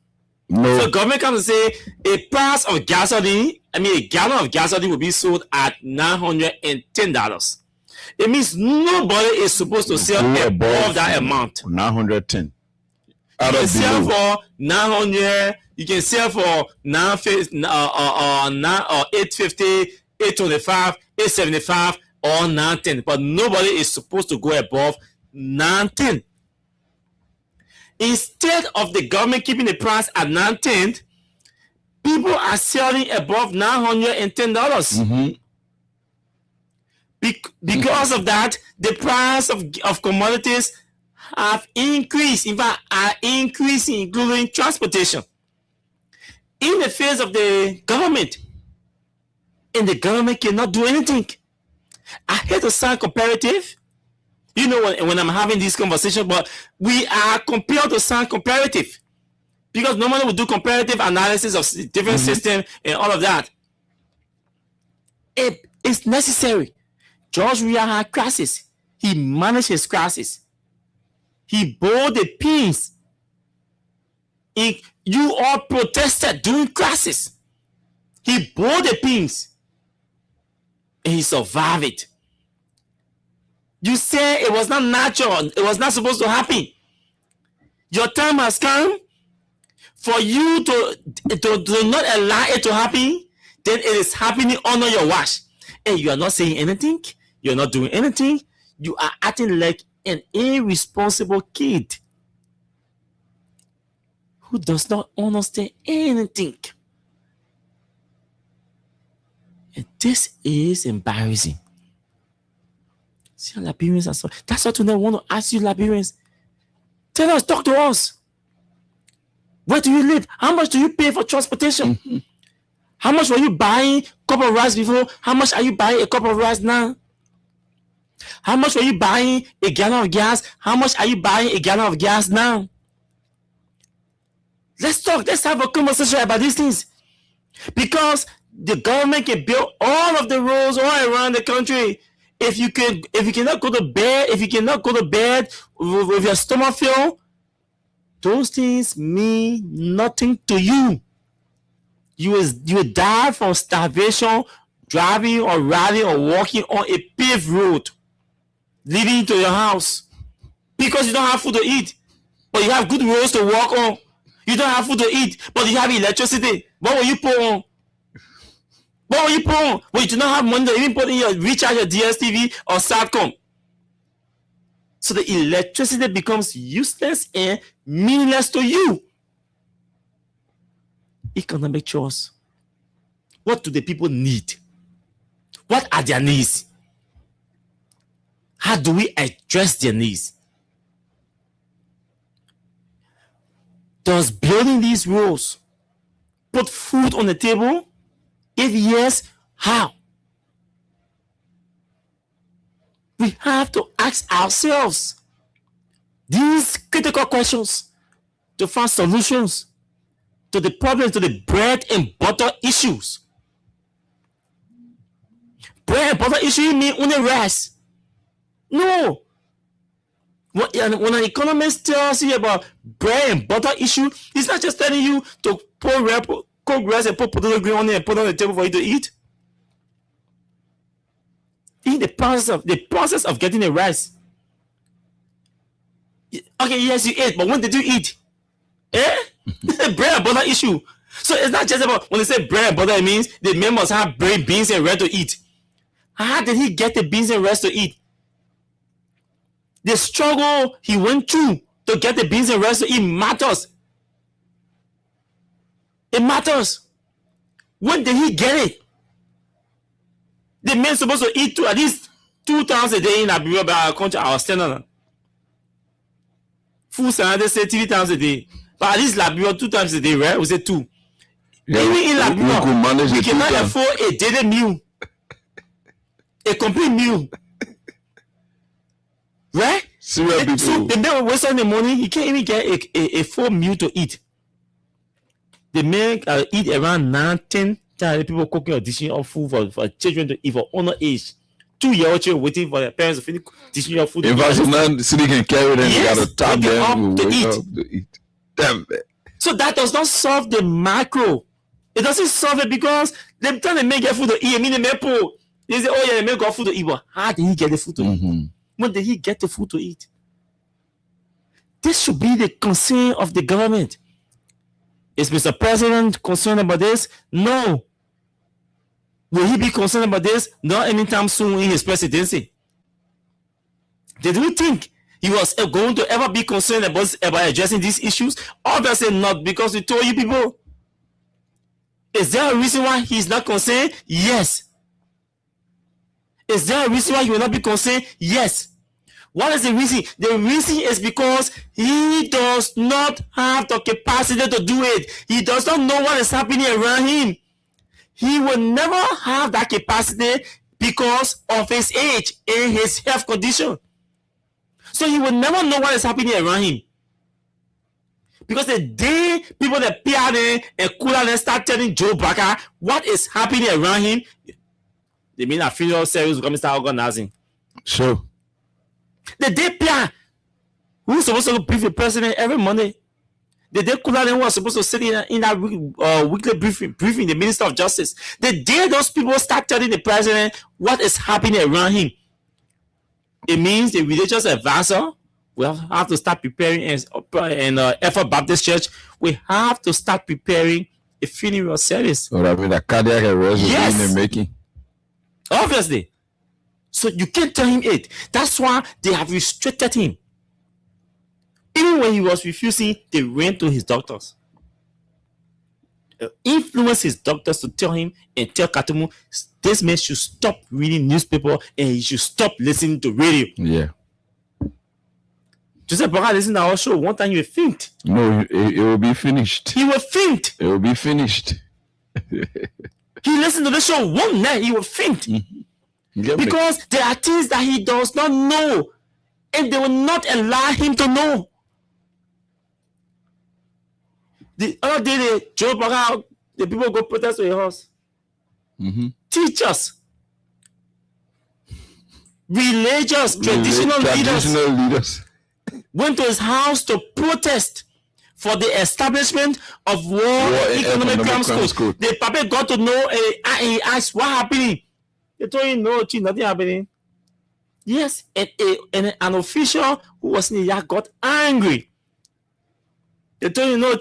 S9: No.
S6: So government comes to say a price of gasoline, a gallon of gasoline will be sold at $910. It means nobody is supposed to sell above that amount.
S9: 910.
S6: You can sell for 900. You can sell for 850, 825, 875, or 910. But nobody is supposed to go above 910. Instead of the government keeping the price at 910, people are selling above $910. Because of that, the price of commodities have increased. In fact, are increasing, including transportation. In the face of the government, and the government cannot do anything. I hate to sound comparative, when I'm having this conversation, but we are compelled to sound comparative because normally we do comparative analysis of different systems and all of that. It's necessary. George Weah had crisis. He managed his crisis. He bore the pains. You all protested during crisis. He bore the pains. And he survived it. You say it was not natural. It was not supposed to happen. Your time has come for you to not allow it to happen. Then it is happening under your watch. And you are not saying anything. You're not doing anything. You are acting like an irresponsible kid who does not understand anything. And this is embarrassing. See, Liberians are so. That's what I want to ask you, Liberians. Tell us, talk to us. Where do you live? How much do you pay for transportation? How much were you buying a cup of rice before? How much are you buying a cup of rice now? How much were you buying a gallon of gas? How much are you buying a gallon of gas now? Let's talk. Let's have a conversation about these things. Because the government can build all of the roads all around the country. If you cannot go to bed with your stomach filled, those things mean nothing to you. You will die from starvation, driving or riding or walking on a paved road, leading to your house, because you don't have food to eat, but you have good roads to walk on. You don't have food to eat, but you have electricity. What will you put on? What will you put on? Well, you do not have money to even put in your recharge your DSTV or Satcom. So the electricity becomes useless and meaningless to you. Economic choice. What do the people need? What are their needs? How do we address their needs? Does building these roads put food on the table? If yes, how? We have to ask ourselves these critical questions to find solutions to the problems, to the bread and butter issues. Bread and butter issue mean only rice. No. When an economist tells you about bread and butter issue, he's not just telling you to cook rice and put potato grain on it and put it on the table for you to eat. In the process of getting the rice. Okay, yes, you ate, but when did you eat? Bread and butter issue. So it's not just about when they say bread and butter, it means the man must have bread, beans, and rice to eat. How did he get the beans and rice to eat? The struggle he went through to get the beans and rice to eat matters. It matters. When did he get it? The man supposed to eat at least 2 times a day in Liberia by our country, our standard. Food standard say 3 times a day. But at least Liberia 2 times a day, right? We say 2.
S9: Yeah,
S6: even in Liberia, we cannot
S9: times.
S6: afford a daily meal. A complete meal. Right?
S9: So
S6: the man will wake up in the morning, he can't even get a full meal to eat. The man eat around 9, 10 Tell people cooking or dishing out food for children to eat for underage. 2-year-old children waiting for their parents to finish dishing out food.
S9: In fact, now city can carry them.
S6: Yes,
S9: You gotta tap
S6: wake
S9: them.
S6: up to
S9: Wake
S6: eat.
S9: up to eat. Damn it.
S6: So that does not solve the macro. It doesn't solve it because they're trying to make get food to eat. I mean, the people, they say, oh yeah, they make got food to eat. But how did he get the food to eat? When did he get the food to eat? This should be the concern of the government. Is Mr. President concerned about this? No. Will he be concerned about this? Not anytime soon in his presidency. Did we think he was going to ever be concerned about addressing these issues? Obviously not, because we told you people. Is there a reason why he's not concerned? Yes. Is there a reason why he will not be concerned? Yes. What is the reason? The reason is because he does not have the capacity to do it. He does not know what is happening around him. He will never have that capacity because of his age and his health condition. So he will never know what is happening around him. Because the day people that PR and Kula start telling Joe Barker what is happening around him, they mean a funeral service will come and start organizing.
S9: Sure.
S6: The day PR, who's supposed to brief the president every Monday? The day Kula was supposed to sit in that weekly briefing, the Minister of Justice. The day those people start telling the president what is happening around him, it means the religious advisor will have to start preparing, and Effort Baptist Church, we have to start preparing a funeral service.
S9: Or I mean, a cardiac arrest is
S6: Yes.
S9: in the making.
S6: Obviously. So you can't tell him it. That's why they have restricted him. Even when he was refusing, they went to his doctors. Influence his doctors to tell him and tell Katumu, this man should stop reading newspaper and he should stop listening to radio.
S9: Yeah.
S6: Joseph Baraka listened to our show. One time he will faint.
S9: No, it will be finished.
S6: He will faint.
S9: It will be finished.
S6: He listened to the show one night, he will faint.
S9: Get me?
S6: Because there are things that he does not know, and they will not allow him to know. The other day, Joe Baraka, the people go protest with a horse. Teachers, religious, traditional leaders went to his house to protest for the establishment of War Economic Crime School. The papa got to know, he asked, what happening? They told him, no, nothing happening. Yes, and an official who was in the yard got angry. They told him, no,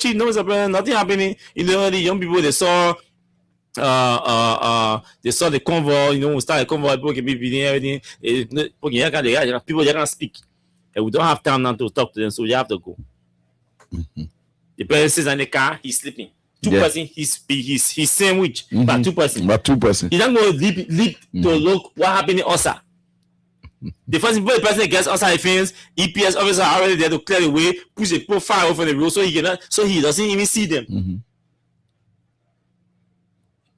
S6: nothing happening. You know, the young people, they saw the convoy, we start a convoy, people can be beating everything. People, they can't speak. And we don't have time now to talk to them, so we have to go. The person sits in the car, he's sleeping. Two person, he's sandwich, but 2 person.
S9: But 2 person.
S6: He don't go leap to look what happened in Osa. The first person gets Osa offense, EPS officer are already there to clear the way, push the profile over the road so he doesn't even see them.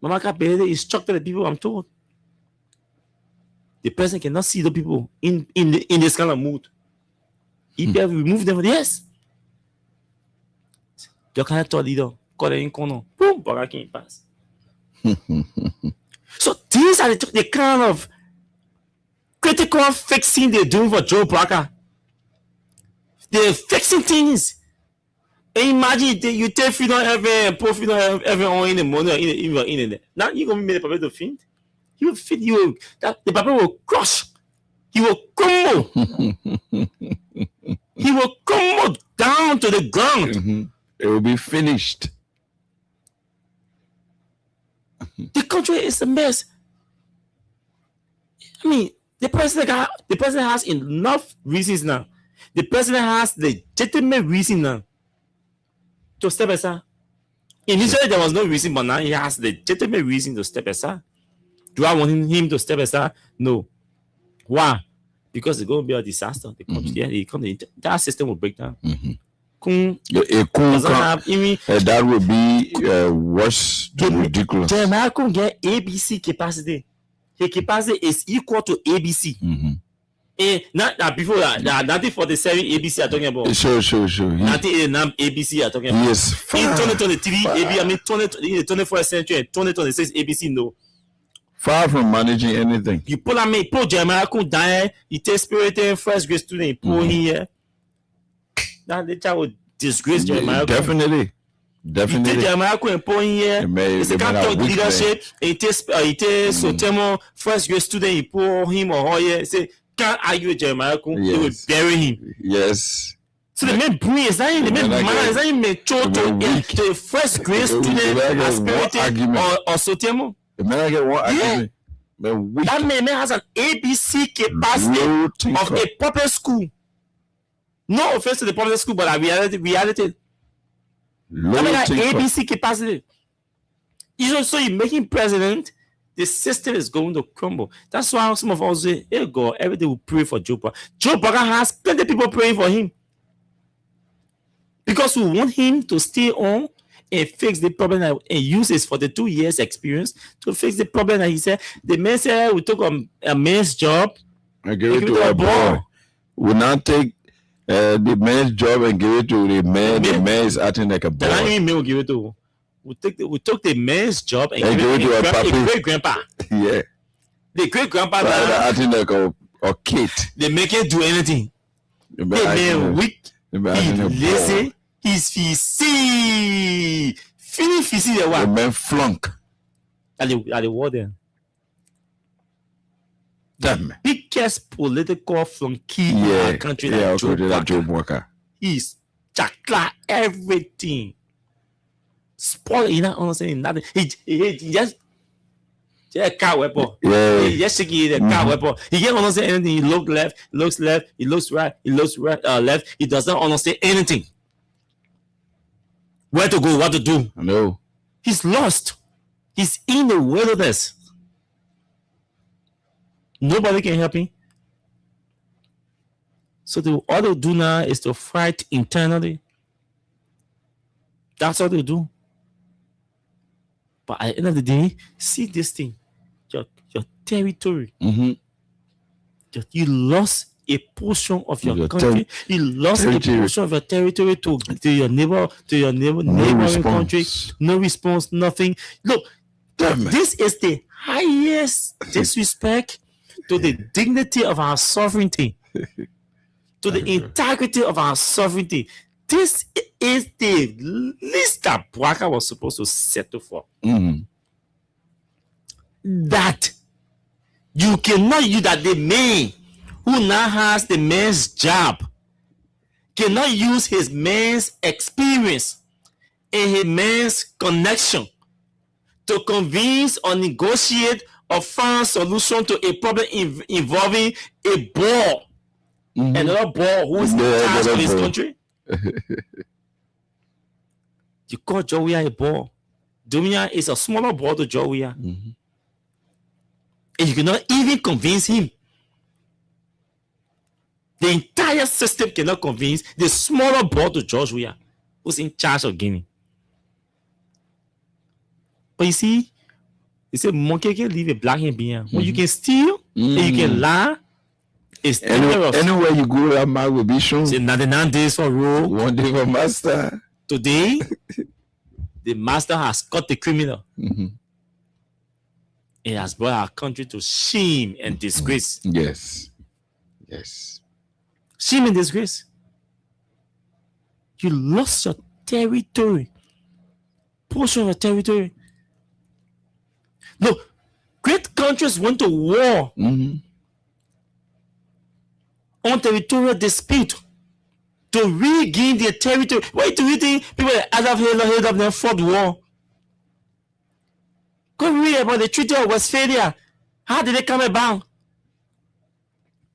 S6: Mama Kapele is shocked at the people, I'm told. The person cannot see the people in this kind of mood. EPF remove them. Yes. You can't tell leader. Call in corner. Boom, Baraka can't pass. So these are the kind of critical fixing they're doing for Joe Baraka. They're fixing things. And imagine you take Freedom FM and put Freedom FM on in the morning or in there. Now you're going to make the paper to faint. He will fit you. The paper will crush. He will crumble. He will crumble down to the ground.
S9: It will be finished.
S6: The country is a mess. I mean, the president has enough reasons now. The president has legitimate reason now to step aside. Initially, there was no reason, but now he has legitimate reason to step aside. Do I want him to step aside? No. Why? Because it's going to be a disaster. The entire system will break down.
S9: That would be worse than ridiculous.
S6: Jeremiah couldn't get ABC capacity. His capacity is equal to ABC. Not before that, 1947 ABC are talking about.
S9: Sure.
S6: 1989 ABC are talking about.
S9: Yes,
S6: In 2023, AB, I mean, in the 21st century, and 2026 ABC, no.
S9: far from managing anything.
S6: You pull Jeremiah Kun down, you take spirit and first grade student, you pull here. That the child will disgrace Jeremiah Kun.
S9: Definitely.
S6: You take Jeremiah Kun and pull here. It's a kind of leadership. You take Sotemo, first grade student, you pull him or her here. Say, can't argue with Jeremiah Kun. They will bury him.
S9: Yes.
S6: So the main brain is that the main man is that main to the first grade student aspirating or Sotemo.
S9: The man get one argument.
S6: That man has an ABC capacity of a public school. No offense to the public school, but a reality. That man has ABC capacity. So you make him president, the system is going to crumble. That's why some of us say, hey God, every day we pray for Joe Biden. Joe Biden has plenty of people praying for him. Because we want him to stay on and fix the problem and use his 42 years experience to fix the problem that he said. The man said we took a man's job
S9: and give it to a boy. We not take the man's job and give it to the man. The man is acting like a boy.
S6: That ain't me give it to. We took the man's job and give it to a great grandpa.
S9: Yeah.
S6: The great grandpa
S9: acting like a kid.
S6: They make him do anything. The man weak. He lazy. He's fisi. The one.
S9: The man flunk.
S6: At the warden.
S9: Damn.
S6: Biggest political flunky in our country.
S9: Joe Walker.
S6: He's chakla everything. Spoil, you not understanding nothing. He just car weapon.
S9: Yeah.
S6: He just shaking the car weapon. He can't understand anything. He looks left, he looks right, left. He doesn't understand anything. Where to go, what to do.
S9: No.
S6: He's lost. He's in the wilderness. Nobody can help him. So all they do now is to fight internally. That's all they do. But at the end of the day, see this thing. Your territory.
S9: Mm-hmm.
S6: You lost a portion of your country. You lost a portion of your territory to your neighboring country. No response, nothing. Look, this is the highest disrespect to the dignity of our sovereignty, to the integrity of our sovereignty. This is the least that Bwaka was supposed to settle for.
S9: Mm-hmm.
S6: That you cannot use that the man who now has the man's job cannot use his man's experience and his man's connection to convince or negotiate or find solution to a problem involving a boy, another boy who is in charge of his country. You call Jowiya a boy. Jowiya is a smaller boy to Jowiya.
S9: Mm-hmm.
S6: And you cannot even convince him. The entire system cannot convince the smaller boy to George Weah, who's in charge of Guinea. But you see, they say monkey can leave a black hand behind. When you can steal and you can lie, it's dangerous.
S9: Anywhere you go, that man will be shown.
S6: Say 99 days for rogue.
S9: 1 day for master.
S6: Today, the master has caught the criminal.
S9: Mm-hmm.
S6: It has brought our country to shame and disgrace.
S9: Yes.
S6: Shame and disgrace. You lost your territory. Portion of your territory. Look, great countries went to war on territorial dispute to regain their territory. Why do you think people like Adolf Hitler held up their fought war? Go read about the Treaty of Westphalia. How did it come about?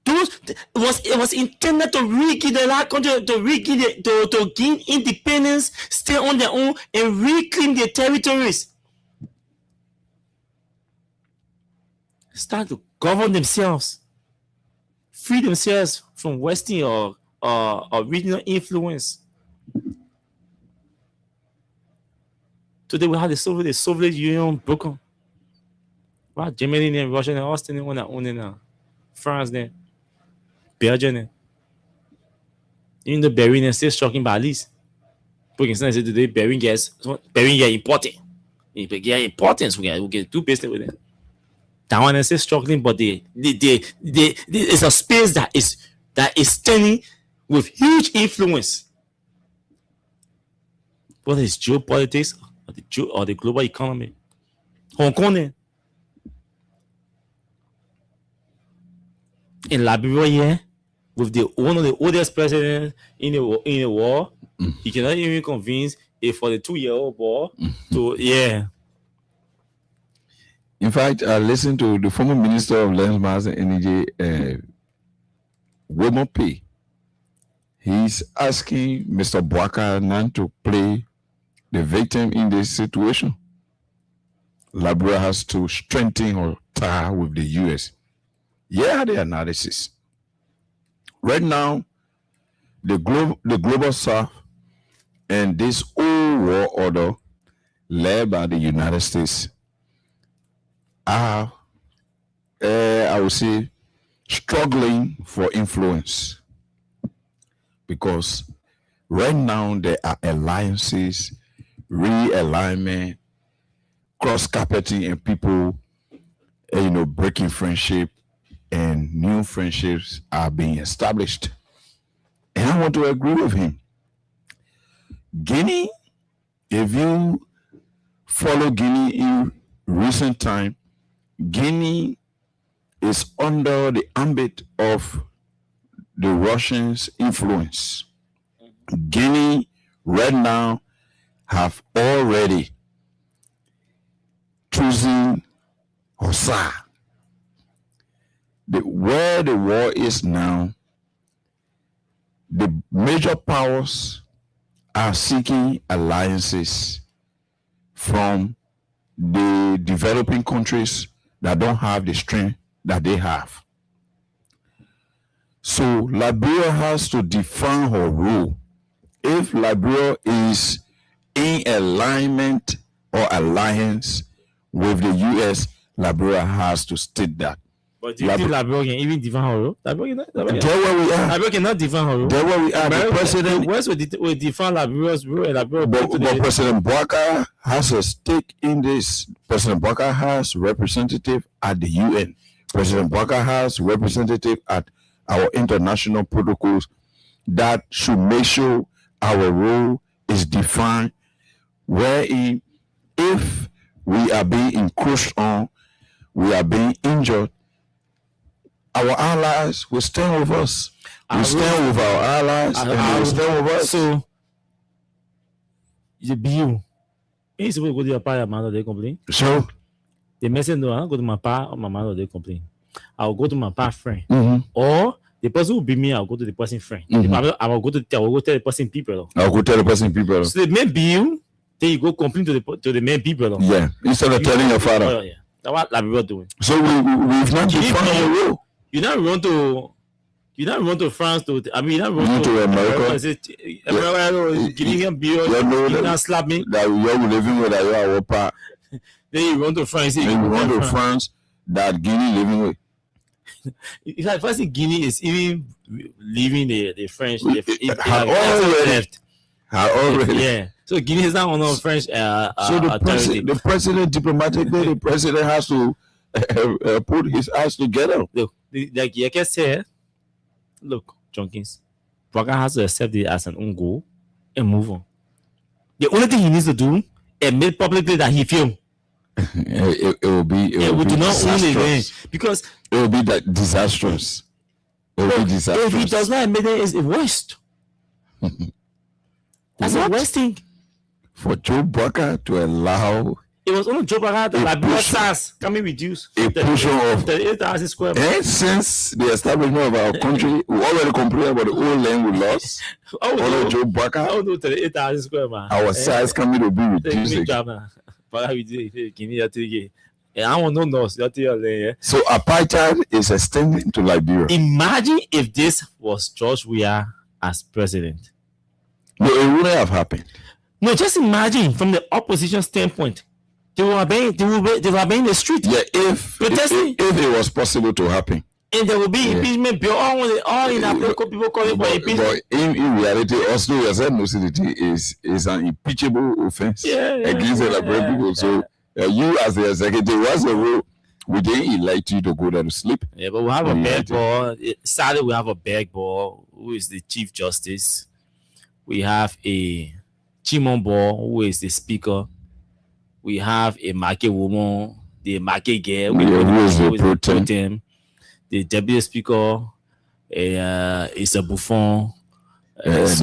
S6: It was intended to regain the last country, to gain independence, stay on their own, and reclaim their territories. Start to govern themselves, free themselves from Western or regional influence. Today we have the Soviet Union broken. Wow, Germany and Russia and Austin and one that own in France then. Belgium. Even the Bahrain is still striking Balis. For instance, today Bahrain gets important. If they get importance, we get two business with them. That one is still struggling, but it's a space that is standing with huge influence. Whether it's geopolitics or the global economy. Hong Kong. In Liberia, with one of the oldest presidents in the war, he cannot even convince a 42-year-old boy to
S9: In fact, I listened to the former Minister of Lands, Mines and Energy, Wilmot P. He's asking Mr. Bouaka not to play the victim in this situation. Liberia has to strengthen her tie with the U.S. Yeah, the analysis. Right now, the global South and this old world order led by the United States are, I would say, struggling for influence. Because right now there are alliances, realignment, cross-carpeting, and people, breaking friendship, and new friendships are being established. And I want to agree with him. Guinea, if you follow Guinea in recent time, Guinea is under the ambit of the Russians' influence. Guinea right now have already chosen Hossa. Where the war is now, the major powers are seeking alliances from the developing countries that don't have the strength that they have. So Liberia has to define her role. If Liberia is in alignment or alliance with the U.S., Liberia has to state that.
S6: But do you think Liberia can even define her role? Liberia cannot define her role.
S9: There where we are. The president,
S6: the West will define Liberia's role.
S9: But President Bouaka has a stake in this. President Bouaka has representative at the UN. President Bouaka has representative at our international protocols that should make sure our role is defined, wherein if we are being encroached on, we are being injured, our allies will stand with us. We stand with our allies and they will stand with us.
S6: So, the BU, is supposed to go to your parliament, they complain.
S9: So,
S6: the message no, go to my pa or my mother, they complain. I'll go to my pa friend.
S9: Mm-hmm.
S6: Or the person will be me, I'll go to the person friend.
S9: Mm-hmm.
S6: I will go tell the person people.
S9: I'll go tell the person people.
S6: So the main BU, then you go complain to the main people.
S9: Yeah, instead of telling your father.
S6: Oh, yeah. That's what Liberia doing.
S9: So we've not defined the role.
S6: You not run to France to. I mean, you not run
S9: to America.
S6: Giving him beer. You not slap me.
S9: That you're living with our part.
S6: Then you run to France.
S9: Then you run to France. That Guinea living with.
S6: It's like first Guinea is even leaving the French.
S9: Already.
S6: Yeah. So Guinea is not on the French.
S9: So the president diplomatically, the president has to put his eyes together.
S6: Look, like you can say, look, Jenkins, Bouaka has to accept it as an own goal and move on. The only thing he needs to do is admit publicly that he failed.
S9: It will be
S6: disastrous. Because
S9: it will be that disastrous. It will be disastrous.
S6: If he does not admit it, it's the worst. That's the worst thing.
S9: For Joe Bouaka to allow.
S6: It was only Joe Bouaka that Liberia SARS can be reduced.
S9: A portion of
S6: 38,000 square miles.
S9: And since the establishment of our country, we already complained about the old land we lost. Only Joe Bouaka.
S6: Oh no, 38,000 square miles.
S9: Our size coming to be reduced.
S6: I want no nose.
S9: So apartheid is extending to Liberia.
S6: Imagine if this was George Weah as president.
S9: No, it wouldn't have happened.
S6: No, just imagine from the opposition standpoint. They will be in the street.
S9: Yeah, if it was possible to happen.
S6: And there will be impeachment bill all in Africa. People call it for impeachment.
S9: But in reality, also, yourself knows it is an impeachable offense against the Liberian people. So you as the executive, what's the rule? We didn't elect you to go there to sleep.
S6: Yeah, but we have a bad ball. Sadly, we have a bad ball who is the Chief Justice. We have a Chimombo who is the Speaker. We have a market woman, the market girl, who is the pro tem. The Deputy Speaker is a buffoon. It's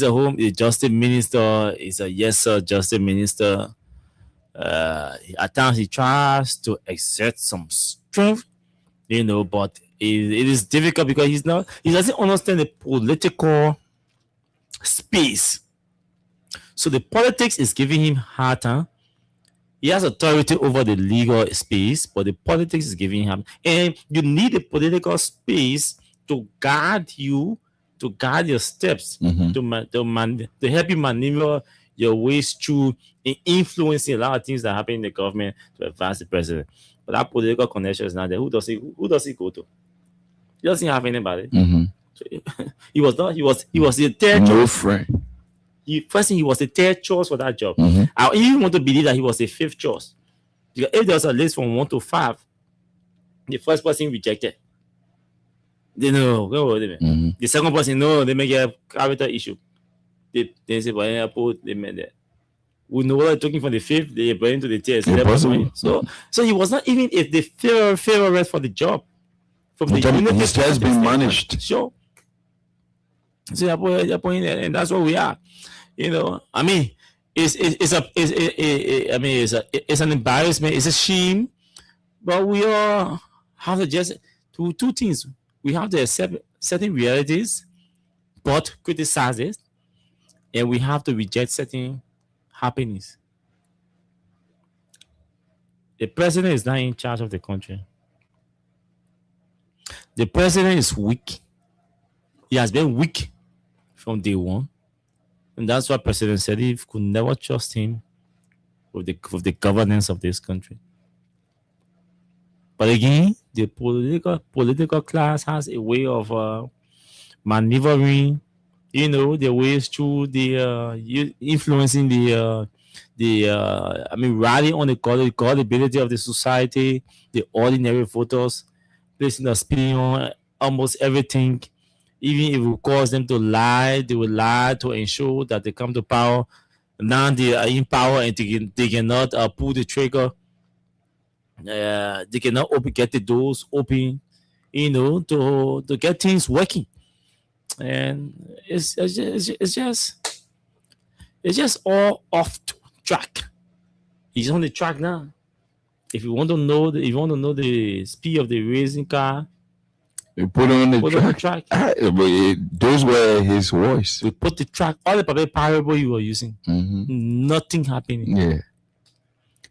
S6: a home. The Justice Minister is a yes sir Justice Minister. At times he tries to exert some strength, but it is difficult because he doesn't understand the political space. So the politics is giving him hard time. He has authority over the legal space, but the politics is giving him, and you need a political space to guide you, to guide your steps, to help you maneuver your ways through in influencing a lot of things that happen in the government to advance the president. But that political connection is not there. Who does he go to? He doesn't have anybody. So he was the third
S9: no friend.
S6: First thing, he was the third choice for that job. I even want to believe that he was the fifth choice. Because if there was a list from 1 to 5, the first person rejected. They know. The second person, no, they make a character issue. They say, well, they made that. We know they're talking from the fifth, they bring to the third. So he was not even if the favorite for the job. From the unit,
S9: he's just been managed.
S6: Sure. So and that's what we are. I mean, it's an embarrassment. It's a shame, but we all have to just do two things. We have to accept certain realities, but criticize it, and we have to reject certain happenings. The president is not in charge of the country. The president is weak. He has been weak from day one. And that's why President Sirleaf could never trust him with the governance of this country. But again, the political class has a way of maneuvering, the ways through the influencing rallying on the gullibility of the society, the ordinary voters, placing a spin on almost everything. Even if it will cause them to lie, they will lie to ensure that they come to power. Now they are in power and they cannot pull the trigger. They cannot get the doors open, to get things working. And it's just all off track. He's on the track now. If you want to know the speed of the racing car,
S9: we put on the track. Those were his voice.
S6: We put the track, all the public parable you were using. Nothing happening.
S9: Yeah.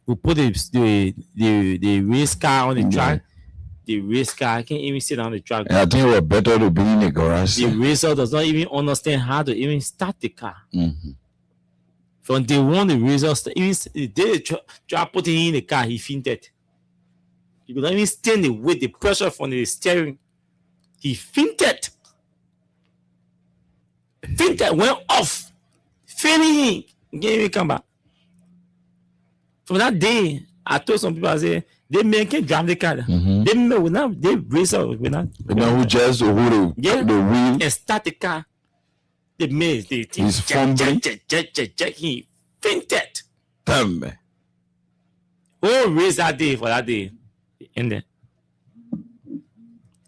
S6: We put the race car on the track. The race car can't even sit on the track.
S9: And I think it was better to be in the garage.
S6: The racer does not even understand how to even start the car. From day one, the racer they try putting in the car, he fainted. He could not even stand the weight, the pressure from the steering. He fainted. Went off. Failing. Can't even come back. From that day, I told some people, I said, they men can drive the car. They race out.
S9: Who just hold the wheel
S6: and start the car. The men,
S9: he's fumbling.
S6: He fainted.
S9: Damn, man.
S6: Oh, race that day for that day. And then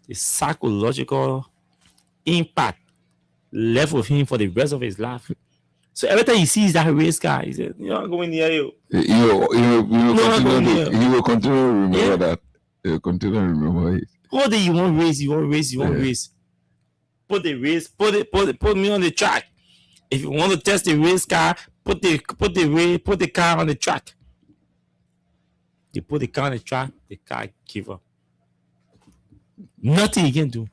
S6: the psychological impact left with him for the rest of his life. So every time he sees that race car, he says, "You're not going near you."
S9: He will continue to remember that. He will continue to remember it.
S6: All day you want race. Put the race, put me on the track. If you want to test the race car, put the car on the track. You put the car on the track, the car give up. Nothing he can do.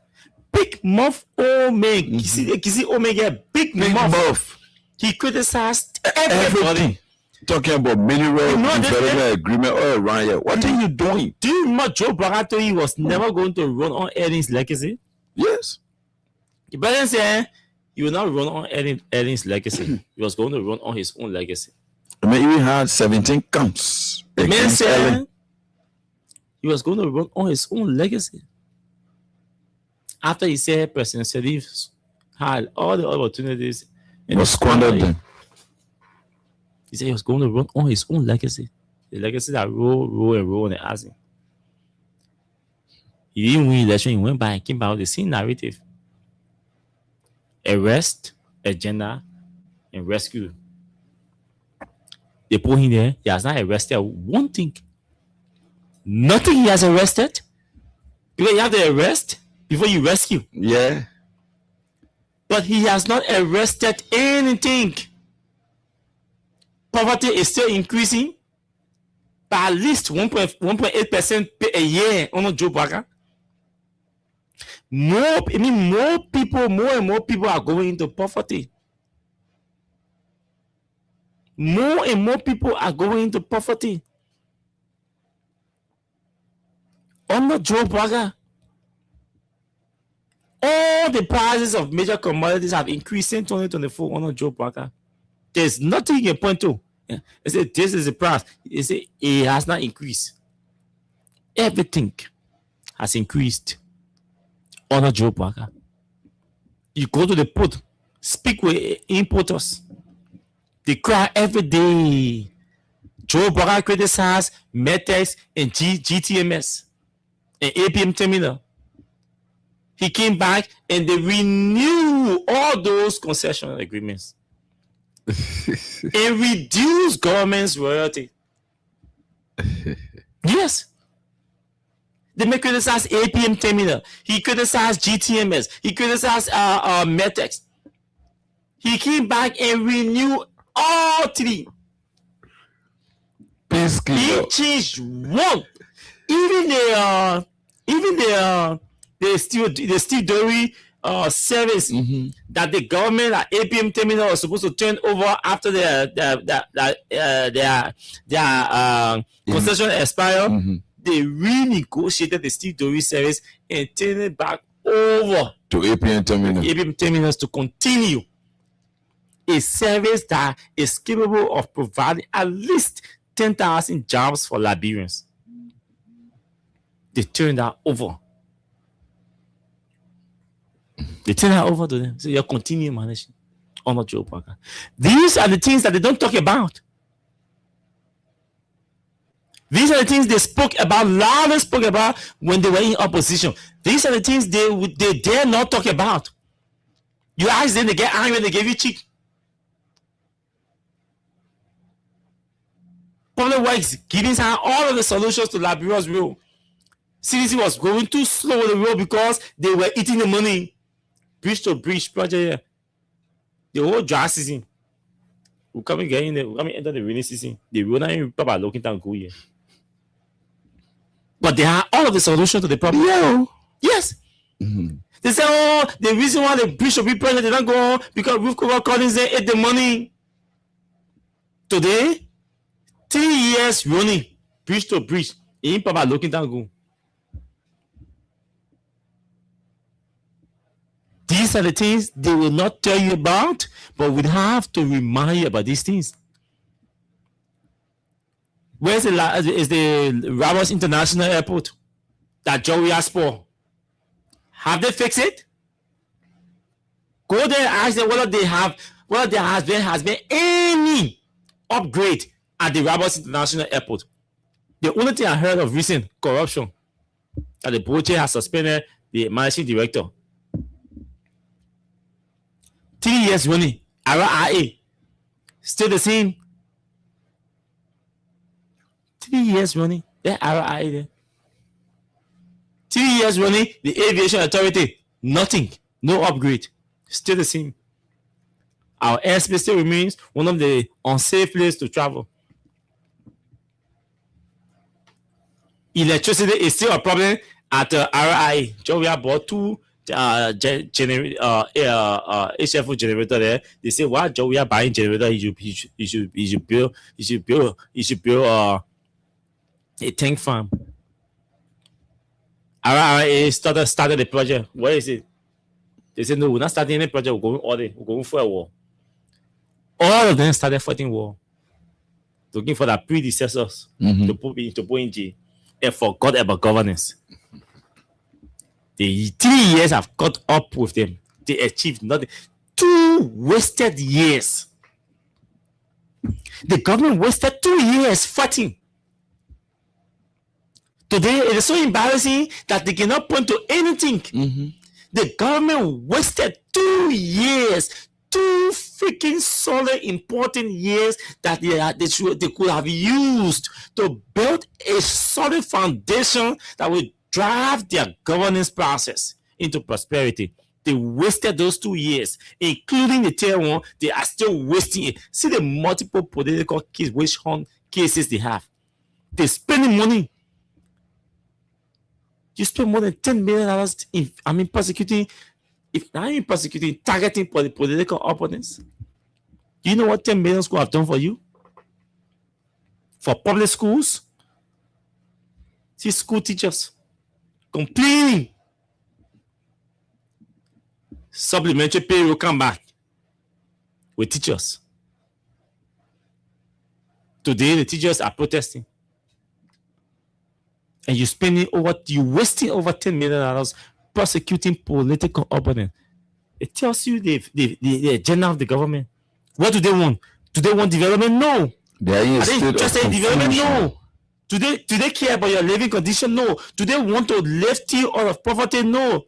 S6: Big Muff Omega. You see Omega, Big Muff. He criticized everybody.
S9: talking about mineral
S6: You know this,
S9: development agreement all around here. What are you doing?
S6: Do you remember Joe Biden told you he was never going to run on Elling's legacy?
S9: Yes.
S6: The president said he will not run on Elling's legacy. He was going to run on his own legacy.
S9: I mean, he had 17 counts.
S6: The man
S9: against
S6: said
S9: Ellen.
S6: he was going to run on his own legacy. After he said President Sharif had all the opportunities and
S9: Was squandered them.
S6: he said he was going to run on his own legacy. The legacy that roll and asked him. He didn't win election, he went back and came back with the same narrative. Arrest, agenda, and rescue. They put him there. He has not arrested one thing. Nothing he has arrested. Because you have to arrest before you rescue.
S9: Yeah.
S6: But he has not arrested anything. Poverty is still increasing by at least 1.8% a year on Joe Biden. More and more people are going into poverty. More and more people are going into poverty. Under Joe Biden, all the prices of major commodities have increased in 2024 under Joe Biden. There's nothing you can point to. They say this is the price. They say it has not increased. Everything has increased under Joe Biden. You go to the port, speak with importers. They cry every day. Joe Biden criticized Metex and GTMS and APM terminal. He came back and they renew all those concession agreements and reduce government's royalty. Yes. They may criticize APM terminal. He criticized GTMS. He criticized Metex. He came back and renewed all three. He changed one. Even the steel dairy service that the government at APM terminal was supposed to turn over after their concession expired. They renegotiated the steel dairy service and turned it back over
S9: to APM terminal.
S6: APM terminals to continue a service that is capable of providing at least 10,000 jobs for Liberians. They turned that over. They turn that over to them. So you're continuing managing under Joe Biden. These are the things that they don't talk about. These are the things they spoke about, loudly spoke about when they were in opposition. These are the things they dare not talk about. You ask them, they get angry when they give you cheek. Public Works giving her all of the solutions to Liberia's road. CDC was going too slow with the road because they were eating the money. Bridge to bridge project. The whole dry season. We come and get in there. We come and enter the rainy season. The road ain't probably looking down go here. But they have all of the solutions to the problem.
S9: Yeah.
S6: Yes. They say, oh, the reason why the bridge to bridge project did not go on because Roof Cover Collins they ate the money. Today, 3 years running, bridge to bridge. He ain't probably looking down go. These are the things they will not tell you about, but we have to remind you about these things. Where's the Ramos International Airport that Joey asked for? Have they fixed it? Go there and ask them whether there has been any upgrade at the Ramos International Airport. The only thing I heard of recent corruption that the Boche has suspended the managing director. 3 years running, RIA, still the same. 3 years running, the RIA there. 3 years running, the Aviation Authority, nothing, no upgrade, still the same. Our airspace still remains one of the unsafe places to travel. Electricity is still a problem at RIA. Joey bought two HFO generator there. They say, "Why Joe? We are buying generator. You should build a tank farm." RRA started the project. What is it? They said, "No, we're not starting any project. We're going all day. We're going for a war." All of them started fighting war, looking for their predecessors to put in jail, and forgot about governance. The 3 years have caught up with them. They achieved nothing. 2 wasted years. The government wasted 2 years fighting. Today, it is so embarrassing that they cannot point to anything. The government wasted 2 years, 2 freaking solid, important years that they could have used to build a solid foundation that would drive their governance process into prosperity. They wasted those 2 years, including the tier 1. They are still wasting it. See the multiple political witch hunt cases they have. They're spending money. You spend more than $10 million prosecuting, targeting political opponents. Do you know what 10 million could have done for you? For public schools? See school teachers complaining. Supplementary pay will come back with teachers. Today, the teachers are protesting. And you're wasting over $10 million prosecuting political opponents. It tells you the agenda of the government. What do they want? Do they want development? No.
S9: They are
S6: they interested in development? No. Do they care about your living condition? No. Do they want to lift you out of poverty? No.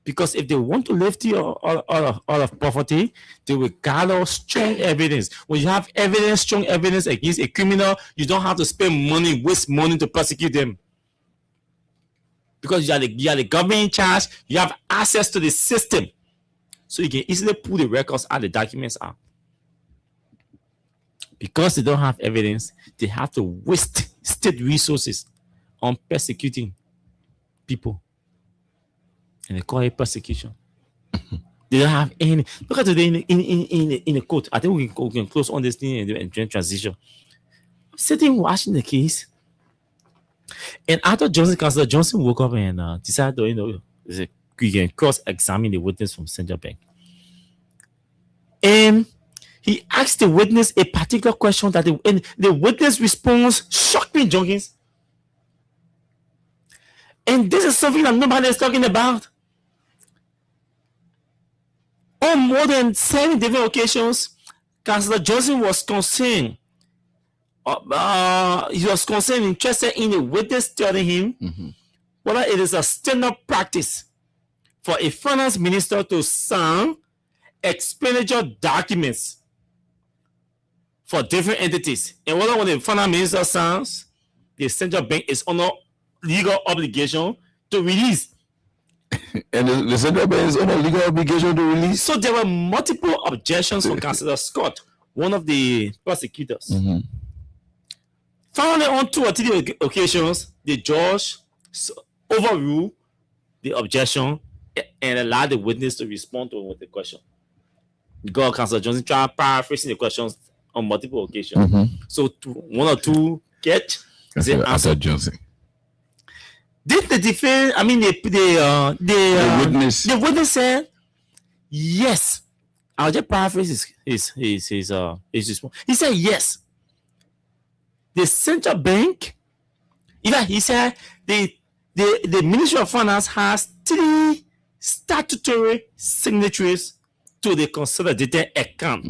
S6: Because if they want to lift you out of poverty, they will gather strong evidence. When you have strong evidence against a criminal, you don't have to spend money, waste money to prosecute them. Because you are the government in charge, you have access to the system. So you can easily pull the records out, the documents out. Because they don't have evidence, they have to waste state resources on persecuting people. And they call it persecution. They don't have any. Look at today in the court. I think we can close on this thing and do transition. I'm sitting watching the case. And after Councillor Johnson woke up and decided to, we can cross-examine the witness from Central Bank. And he asked the witness a particular question that the witness response shocked me, Jenkins. And this is something that nobody is talking about. On more than 7 different occasions, Councillor Johnson was concerned. He was concerned, interested in the witness telling him whether it is a standard practice for a finance minister to sign expenditure documents for different entities. And whether when the finance minister signs, the central bank is under legal obligation to release.
S9: And the central bank is under legal obligation to release.
S6: So there were multiple objections from Councillor Scott, one of the prosecutors. Finally, on 2 or 3 occasions, the judge overruled the objection and allowed the witness to respond to the question. God, Councillor Johnson tried paraphrasing the questions on multiple occasions. So 1 or 2 catch the answer.
S9: Johnson.
S6: Did the defense? I mean, the witness said yes. I'll just paraphrase his response. He said yes. The central bank, he said the Ministry of Finance has 3 statutory signatories to the consolidated account.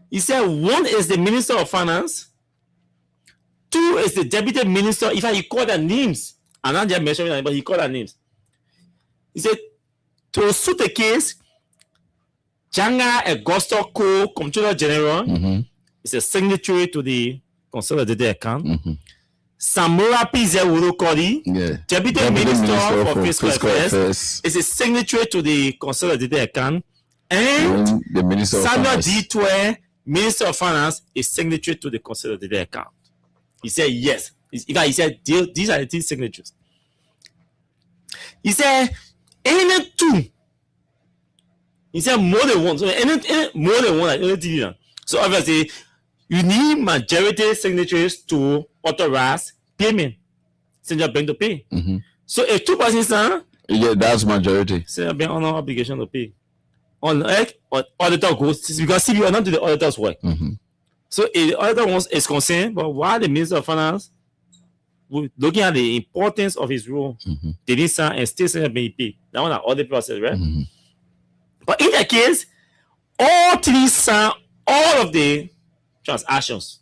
S6: He said 1 is the Minister of Finance, 2 is the Deputy Minister. In fact, he called their names. I'm not just mentioning them, but he called their names. He said, to suit the case, Janga Augusto Co, Comptroller General, is a signatory to the consolidated account. Samura Pize Urukori, Deputy Minister for Fiscal Affairs, is a signatory to the consolidated account. And
S9: the Minister of
S6: Samuel
S9: Finance.
S6: D. Twe, Minister of Finance, is signatory to the consolidated account. He said yes. In fact, he said these are the 3 signatures. He said, any two. He said more than one. So any more than one, like anything. So obviously, you need majority signatures to authorize payment. Central bank to pay. So if 2% sign,
S9: Yeah, that's majority.
S6: Central bank on no obligation to pay. On auditor goes because CBO not do the auditor's work. So if the auditor is concerned, but while the Minister of Finance looking at the importance of his role, they didn't sign and still Central bank pay. That one are audit process, right? But in that case, all three sign all of the transactions,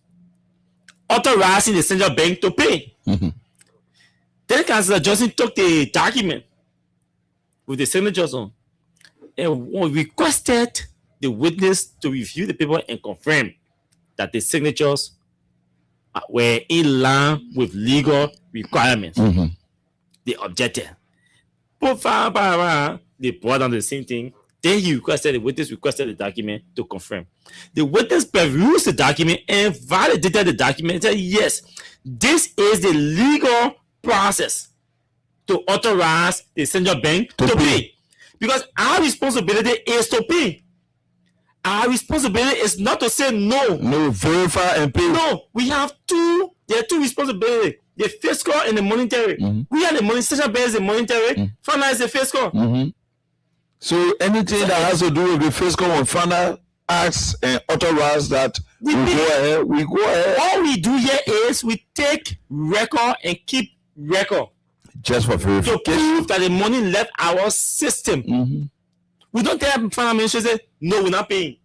S6: authorizing the central bank to pay. Then Councillor Johnson took the document with the signatures on and requested the witness to review the paper and confirm that the signatures were in line with legal requirements. They objected. They brought on the same thing. Then the witness requested the document to confirm. The witness perused the document and validated the document and said, yes, this is the legal process to authorize the central bank to pay. Because our responsibility is to pay. Our responsibility is not to say no.
S9: No, verify and pay.
S6: No, we have two. There are two responsibilities: the fiscal and the monetary. We are the money. Central bank is the monetary. Finance is the fiscal.
S9: So anything that has to do with the fiscal and finance acts and authorize that we go ahead. We go ahead.
S6: All we do here is we take record and keep record
S9: Just for
S6: to
S9: verification.
S6: prove that the money left our system. We don't tell the finance minister say no, we're not paying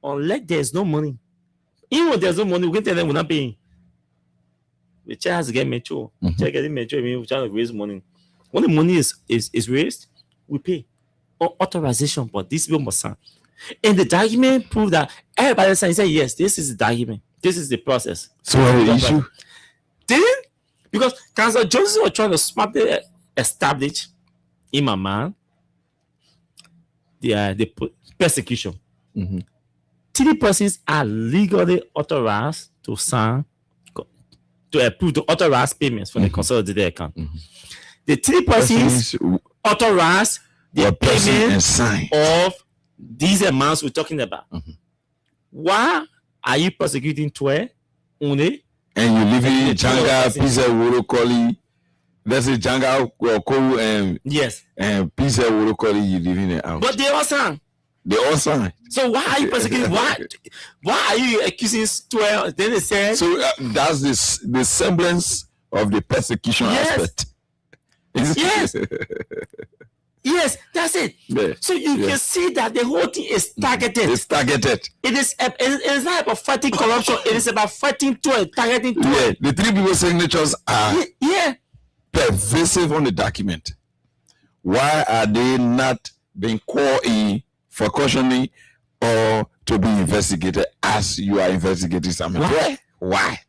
S6: unless there's no money. Even when there's no money, we can tell them we're not paying. The child has to get mature. Child getting mature, I mean, we're trying to raise money. When the money is raised, we pay. Or authorization, but these people must sign. And the document proved that everybody signed. Said yes, this is the document. This is the process.
S9: So what the issue?
S6: Then, because Councillor Johnson was trying to smartly establish in my mind the persecution. 3 persons are legally authorized to sign, to approve, to authorize payments from the consolidated account. The 3 persons authorized the payment
S9: and sign.
S6: of these amounts we're talking about. Why are you persecuting 12 only?
S9: And you live in Janga, Pizza, Worokoli. That's a Janga, Koru, and
S6: Yes,
S9: Pizza, Worokoli. You live in the house.
S6: but they all signed.
S9: They all sign.
S6: So why are you persecuting? Why are you accusing 12? Then they said,
S9: So that's the semblance of the persecution
S6: Yes.
S9: aspect.
S6: Yes. yes, that's it.
S9: Yeah.
S6: So you can see that the whole thing is targeted.
S9: It's targeted.
S6: It is not about fighting corruption. It is about fighting 12, targeting 12.
S9: Yeah, the 3 people's signatures are
S6: Yeah.
S9: pervasive on the document. Why are they not being called in for cautioning or to be investigated as you are investigating something? Why?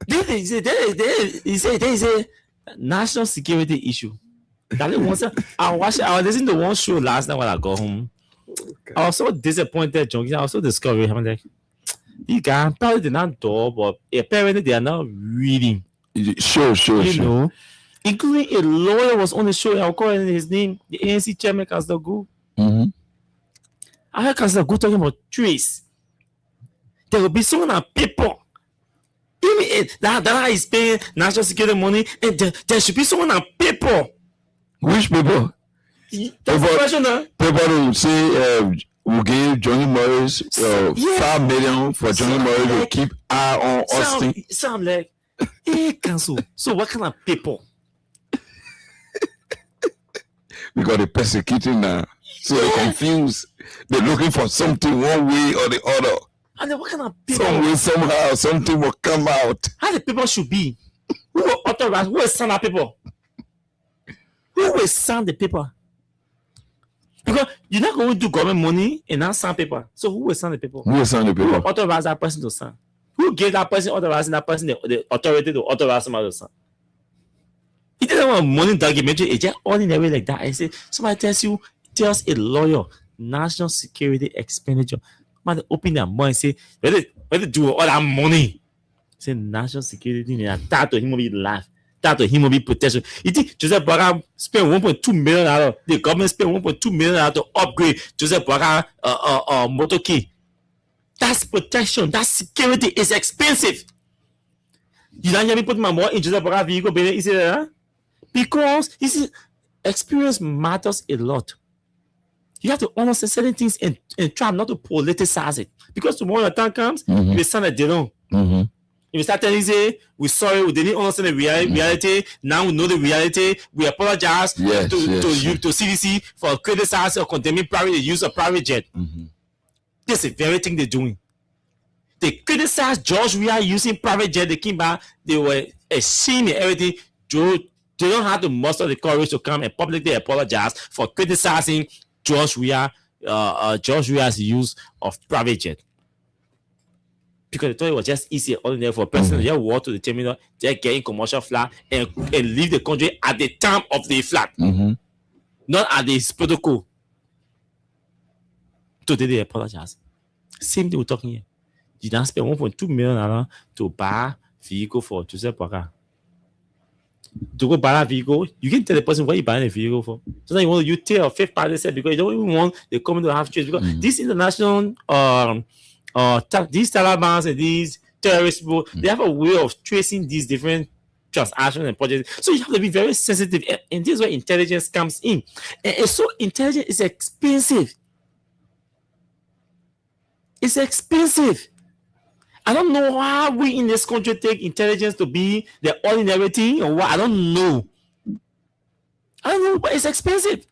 S6: There is a national security issue. That is one. I was listening to one show last night when I got home. I was so disappointed, Junkie. I was so discouraged. I'm like, these guys probably did not do, but apparently they are not reading.
S9: Sure.
S6: You know, including a lawyer was on the show. I'll call his name, the ANC chairman, Councillor Gu. I heard Councillor Gu talking about trees. There will be someone on paper. Even that is paying national security money, and there should be someone on paper.
S9: Which people?
S6: That's the question, huh?
S9: People will say we gave Johnny Morris 5 million for Johnny Morris to keep eye on Austin.
S6: Sound like, hey, council. So what kind of people?
S9: Because they're persecuting now. So they're confused. They're looking for something one way or the other.
S6: And then what kind of people?
S9: Some way, somehow, something will come out.
S6: How the people should be? Who will authorize? Who will sign the paper? Who will sign the paper? Because you're not going to do government money and not sign paper. So who will sign the paper?
S9: Who will sign the
S6: Who will
S9: paper?
S6: authorize that person to sign? Who gave that person authorizing that person the authority to authorize somebody to sign? It doesn't want money documentary. It's just ordinary like that. I say somebody tells a lawyer national security expenditure. Man, open their mind and say, where they do all that money? Say national security, and that to him will be laugh. That to him will be protection. You think Joseph Boakai spent $1.2 million? The government spent $1.2 million to upgrade Joseph Boakai motorcade. That's protection. That's security. It's expensive. You don't hear me put my money in Joseph Boakai vehicle, baby. You see that? Because you see, experience matters a lot. You have to understand certain things and try not to politicize it. Because tomorrow the time comes, you will sound like they don't. If you start telling say, we're sorry, we didn't understand the reality, now we know the reality, we apologize to CDC for criticizing or condemning the use of private jet. This is the very thing they're doing. They criticized George Weah using private jet. They came back, they were ashamed and everything. They don't have to muster the courage to come and publicly apologize for criticizing George Weah's use of private jet. Because they thought it was just easy and ordinary for a person to just walk to the terminal, just get in commercial flight and leave the country at the time of the flight. Not at the protocol. Today they apologize. Same thing we're talking here. You don't spend $1.2 million to buy vehicle for Joseph Boakai. To go buy that vehicle, you can tell the person what you're buying the vehicle for. Sometimes you want to use tail or fifth party set because you don't even want the company to have choice. Because these international these Taliban and these terrorist people, they have a way of tracing these different transactions and projects. So you have to be very sensitive. And this is where intelligence comes in. And so intelligence is expensive. It's expensive. I don't know why we in this country take intelligence to be the ordinary thing or what. I don't know. But it's expensive.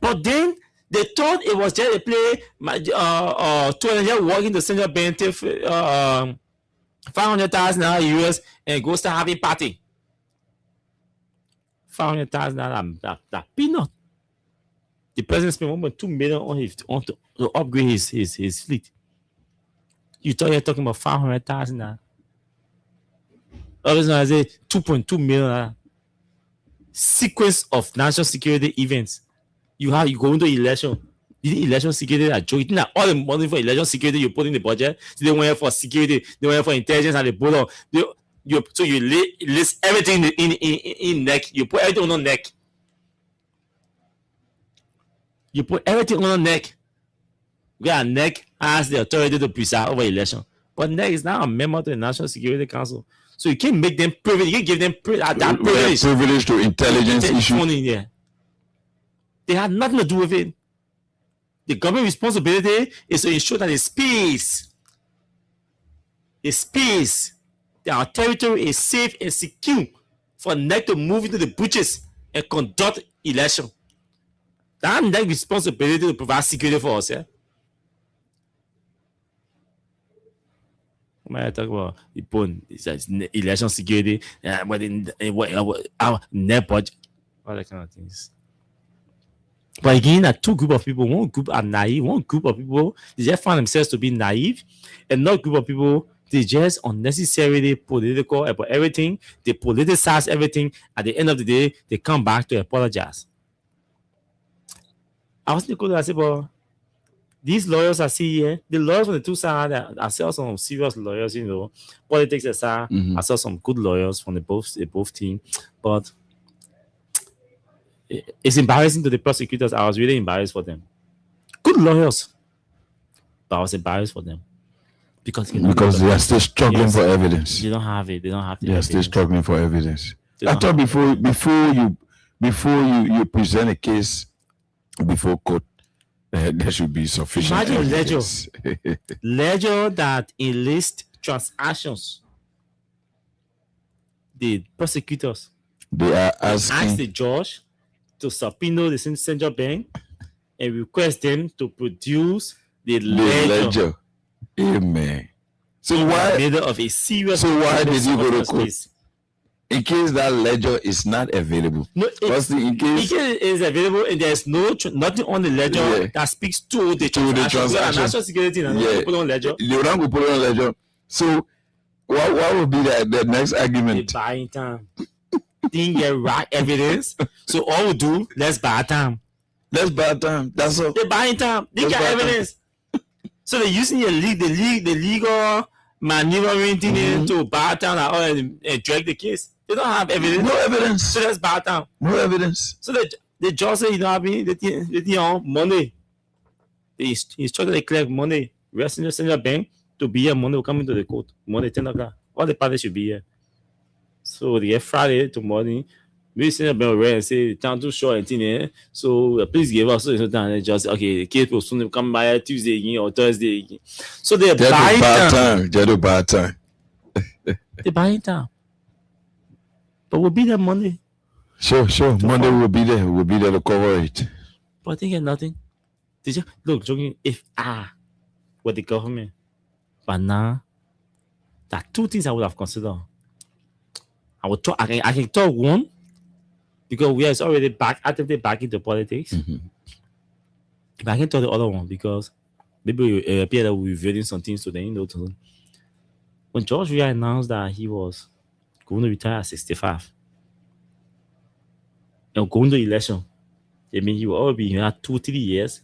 S6: But then they thought it was just a play. 200 walking to Central Bank, $500,000 US, and go start having party. $500,000, that peanut. The president spent $1.2 million on to upgrade his fleet. You thought you were talking about $500,000. Obviously, I say $2.2 million. Sequence of national security events. You go into election. You think election security a joke? You think that all the money for election security you put in the budget? So they went for security, they went for intelligence, and they put on. So you list everything in neck. You put everything on the neck. You put everything on the neck. Where neck has the authority to preside over election. But neck is now a member of the National Security Council. So you can't make them privilege. You can't give them that privilege.
S9: Privilege to intelligence issues.
S6: They have nothing to do with it. The government responsibility is to ensure that the space, our territory is safe and secure for NEC to move into the bushes and conduct election. That NEC responsibility to provide security for us. Yeah? When I talk about election security, our NEC budget, all that kind of things. But again, two group of people. One group are naive. One group of people, they just find themselves to be naive. Another group of people, they just unnecessarily political about everything. They politicize everything. At the end of the day, they come back to apologize. I was thinking, I said, but these lawyers I see here, the lawyers on the two sides, I saw some serious lawyers, politics aside, I saw some good lawyers from the both team. But it's embarrassing to the prosecutors. I was really embarrassed for them. Good lawyers, but I was embarrassed for them because
S9: they are still struggling for evidence.
S6: They don't have it. They don't have the
S9: They are
S6: evidence.
S9: still struggling for evidence. I thought before you present a case before court, there should be sufficient
S6: Imagine
S9: evidence.
S6: Ledger that enlist transactions. The prosecutors
S9: They are
S6: ask
S9: asking.
S6: the judge to subpoena the central bank and request them to produce the ledger.
S9: Amen. So
S6: in the
S9: why
S6: middle of a serious
S9: So why did you go to
S6: case.
S9: court? In case that ledger is not available?
S6: No,
S9: in case
S6: it is available and there's nothing on the ledger that speaks to the transaction. National security and put on ledger.
S9: They will not go put it on ledger. So what would be the next
S6: They
S9: argument?
S6: buying time. Didn't get right evidence. So all we do, let's buy time.
S9: Let's buy time. That's all.
S6: They buying time. They
S9: Let's
S6: got
S9: buy time.
S6: evidence. So they're using the legal maneuvering thing to buy time and drag the case. They don't have evidence.
S9: No evidence.
S6: So that's bad time.
S9: No evidence.
S6: So the judge say, you know what I mean? They on money. They instructed they collect money. Rest in the central bank to be here. Money will come into the court. Money 10 o'clock. All the parties should be here. So they get Friday to morning. We send a bell and say time too short and thin. So please give us so time. Just okay. The case will soon come by Tuesday again or Thursday again. So they're buying time.
S9: They do bad time.
S6: They're buying time. But we'll be there Monday.
S9: Sure. Monday will be there. We'll be there to cover it.
S6: But they get nothing. Did you look joking? If with the government, but now there are two things I would have considered. I would talk. I can talk one because we are already actively back into politics. But I can talk the other one because maybe it appear that we're revealing some things to them. When George Weah announced that he was going to retire at 65 and going to election, I mean he will already be 2-3 years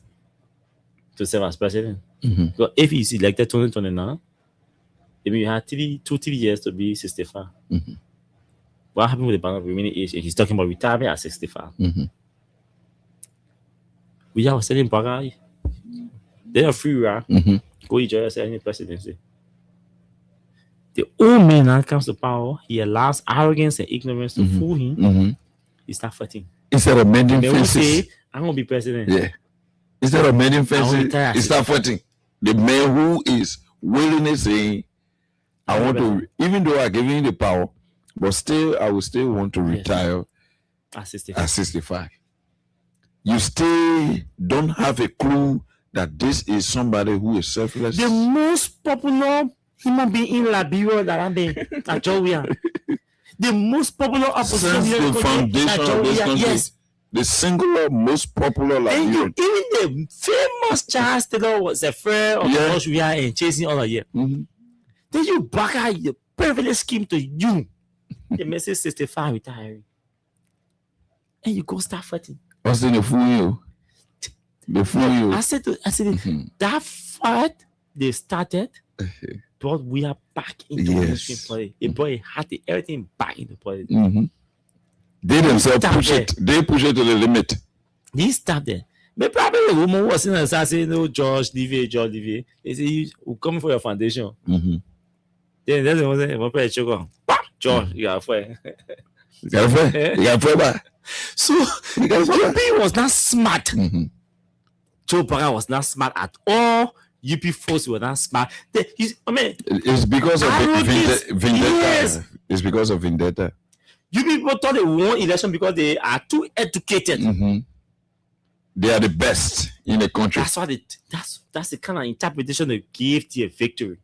S6: to serve as president. Because if he's elected 2029, I mean you have 2-3 years to be 65. What happened with the balance of remaining age? He's talking about retirement at 65. We are selling Baga. They are free, right? Go enjoy yourself any presidency. The old man that comes to power, he allows arrogance and ignorance to fool him. He starts fighting.
S9: Instead of mending
S6: They will
S9: fences.
S6: say, I'm going to be president.
S9: Yeah. Instead of mending fences,
S6: retire.
S9: he start fighting. The man who is willingly saying, I want to, even though I give him the power, but still, I will still want to retire
S6: At 65.
S9: at 65. You still don't have a clue that this is somebody who is selfless.
S6: The most popular human being in Liberia that I've been at Georgia. The most popular opposition
S9: Since the foundation of this country,
S6: yes.
S9: the singular most popular
S6: And
S9: Liberian.
S6: even the famous Charles Taylor was a friend of George Weah and chasing all of you. Then you back out the privilege scheme to you. The message 65 retiring. And you go start fighting.
S9: What's in the fool you? The fool you.
S6: I said that fight they started brought we are back into mainstream politics. It brought everything back into politics.
S9: They themselves push it. They push it to the limit.
S6: He stopped there. But probably the woman was in and saying, no, George Livier. They say, you coming for your foundation. Then that's the one that George, you got a friend.
S9: You got a friend? You got a friend back?
S6: So, UP was not smart. Joe Biden was not smart at all. UP folks were not smart.
S9: It's because of vendetta.
S6: Yes.
S9: It's because of vendetta.
S6: You people thought they won election because they are too educated.
S9: They are the best in the country.
S6: That's why that's the kind of interpretation they gave to a victory.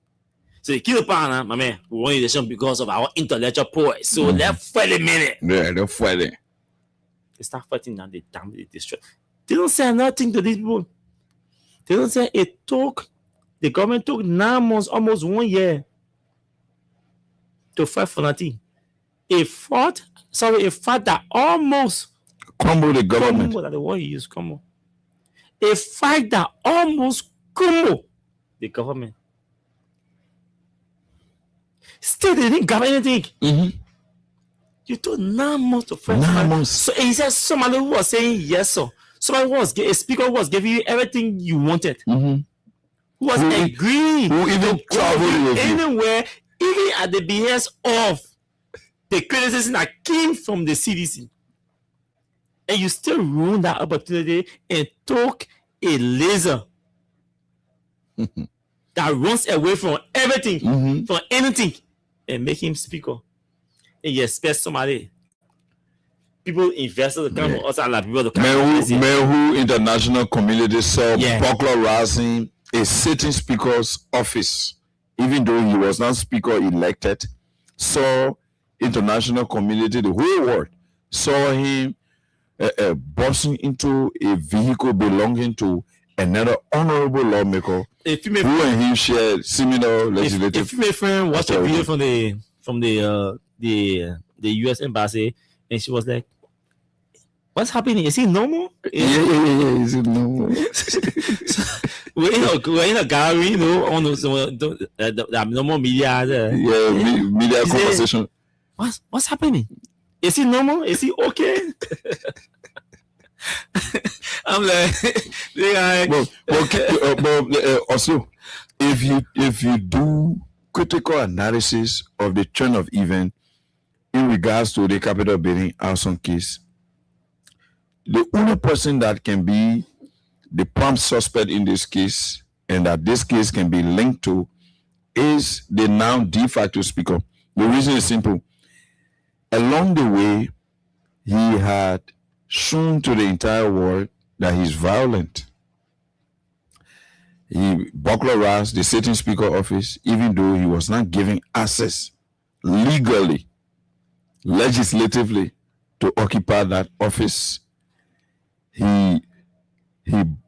S6: So they kill Pana, my man, we won election because of our intellectual poise. So let's fight a minute.
S9: Yeah, they're fighting.
S6: They start fighting and they damn it, destroy. They don't say nothing to these people. They don't say the government took 9 months, almost 1 year to fight for nothing. A fight that almost
S9: crumbled the government.
S6: Crumble, that the word you use, crumble. A fight that almost crumbled the government. Still, they didn't grab anything. You took 9 months to fight.
S9: 9 months.
S6: So he said somebody who was saying yes, sir. Somebody who was a speaker who was giving you everything you wanted. Who was agreeing.
S9: Who even traveled with you.
S6: Anywhere, even at the behest of the criticism that came from the CDC. And you still ruined that opportunity and took a laser that runs away from everything, from anything, and make him speaker. And you expect somebody, people, investors to come from outside like people to come.
S9: Mehu international community saw popularizing a sitting speaker's office, even though he was not speaker elected. Saw international community, the whole world, saw him busting into a vehicle belonging to another honorable lawmaker who and him shared similar legislative.
S6: If my friend watched a video from the U.S. embassy, and she was like, "What's happening? Is it normal?"
S9: Yeah. Is it normal?
S6: we're in a gallery, you know, on the normal media.
S9: Media conversation.
S6: What's happening? Is he normal? Is he okay? I'm like,
S9: also, if you do critical analysis of the trend of event in regards to the Capitol building arson case, the only person that can be the prompt suspect in this case and that this case can be linked to is the now de facto speaker. The reason is simple. Along the way, he had shown to the entire world that he's violent. He burglarized the sitting speaker office, even though he was not given access legally, legislatively, to occupy that office. He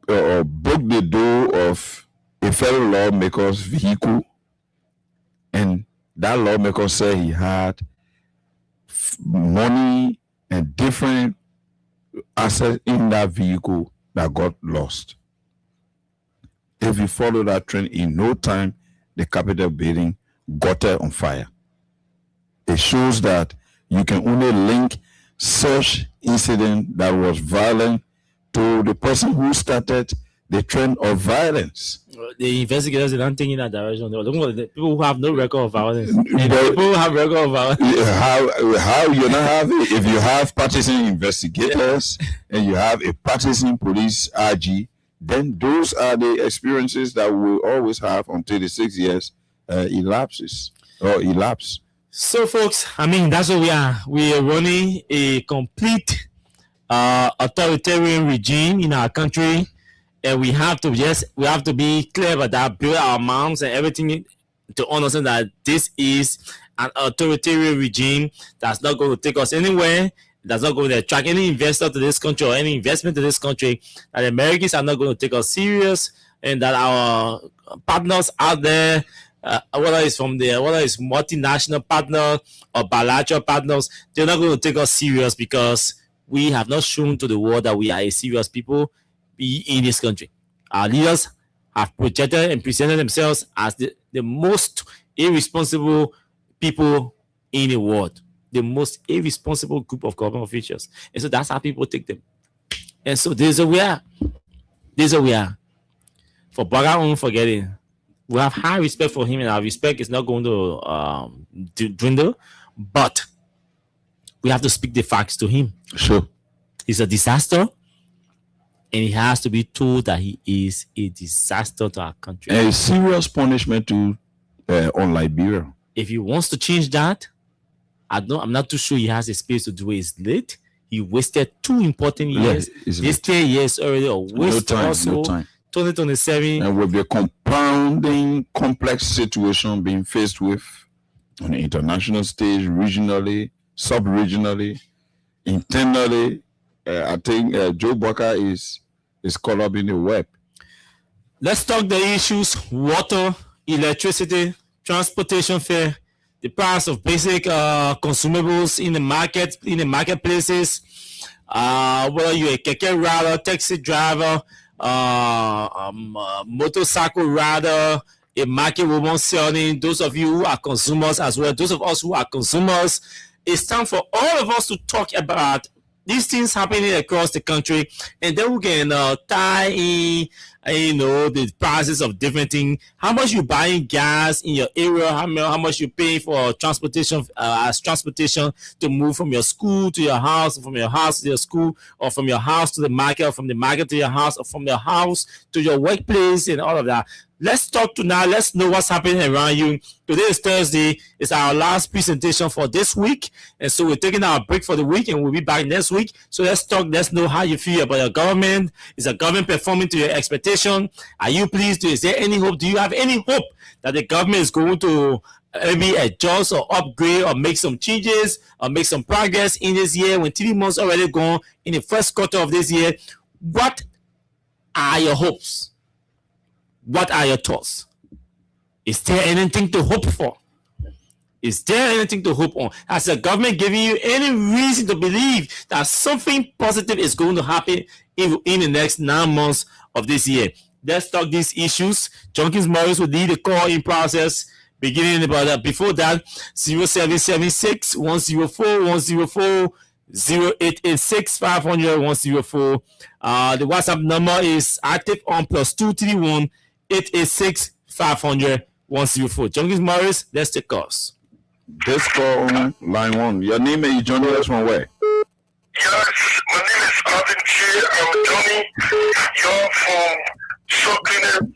S9: broke the door of a fellow lawmaker's vehicle, and that lawmaker said he had money and different assets in that vehicle that got lost. If you follow that trend, in no time, the Capitol building got on fire. It shows that you can only link such incident that was violent to the person who started the trend of violence.
S6: The investigators are not thinking in that direction. They were looking for the people who have no record of violence. People who have record of violence.
S9: How you not have it? If you have partisan investigators and you have a partisan police RG, then those are the experiences that we always have until the 6 years elapse.
S6: So, folks, I mean, that's what we are. We are running a complete authoritarian regime in our country. And we have to be clear about that, build our minds and everything to understand that this is an authoritarian regime that's not going to take us anywhere, that's not going to attract any investor to this country or any investment to this country, that the Americans are not going to take us serious, and that our partners out there, whether it's multinational partner or bilateral partners, they're not going to take us serious because we have not shown to the world that we are a serious people in this country. Our leaders have projected and presented themselves as the most irresponsible people in the world, the most irresponsible group of government officials. And so that's how people take them. And so this is where we are. This is where we are. For Baga, forgetting, we have high respect for him, and our respect is not going to dwindle, but we have to speak the facts to him.
S9: Sure.
S6: He's a disaster. And he has to be told that he is a disaster to our country.
S9: A serious punishment on Liberia.
S6: If he wants to change that, I'm not too sure he has a space to do it. It's late. He wasted 2 important years. This 10 years already, or waste no time. 2027.
S9: And with the compounding complex situation being faced with on the international stage, regionally, sub-regionally, internally, I think Joe Bucker is caught up in the web.
S6: Let's talk the issues: water, electricity, transportation fare, the price of basic consumables in the marketplaces. Whether you're a keke rider, taxi driver, motorcycle rider, a market woman selling. Those of you who are consumers as well, those of us who are consumers, it's time for all of us to talk about these things happening across the country, and then we can tie in, the prices of different things. How much you buying gas in your area? How much you pay for transportation as transportation to move from your school to your house, from your house to your school, or from your house to the market, or from the market to your house, or from your house to your workplace, and all of that. Let's talk tonight. Let's know what's happening around you. Today is Thursday. It's our last presentation for this week. And so we're taking our break for the week, and we'll be back next week. So let's talk. Let's know how you feel about your government. Is the government performing to your expectation? Are you pleased? Is there any hope? Do you have any hope that the government is going to maybe adjust or upgrade or make some changes or make some progress in this year when 3 months already gone in the first quarter of this year? What are your hopes? What are your thoughts? Is there anything to hope for? Is there anything to hope on? Has the government giving you any reason to believe that something positive is going to happen in the next 9 months of this year? Let's talk these issues. Jenkins Morris will lead the call-in process. beginning about that. Before that, 0776 104 104 0886 500 104. The WhatsApp number is active on +231 886 500 104. Junkies Morris, let's take calls.
S9: This call on line 1. Your name and you joining us from where?
S2: Yes, my name is Alvin G. I'm Johnny. You're from Brooklyn.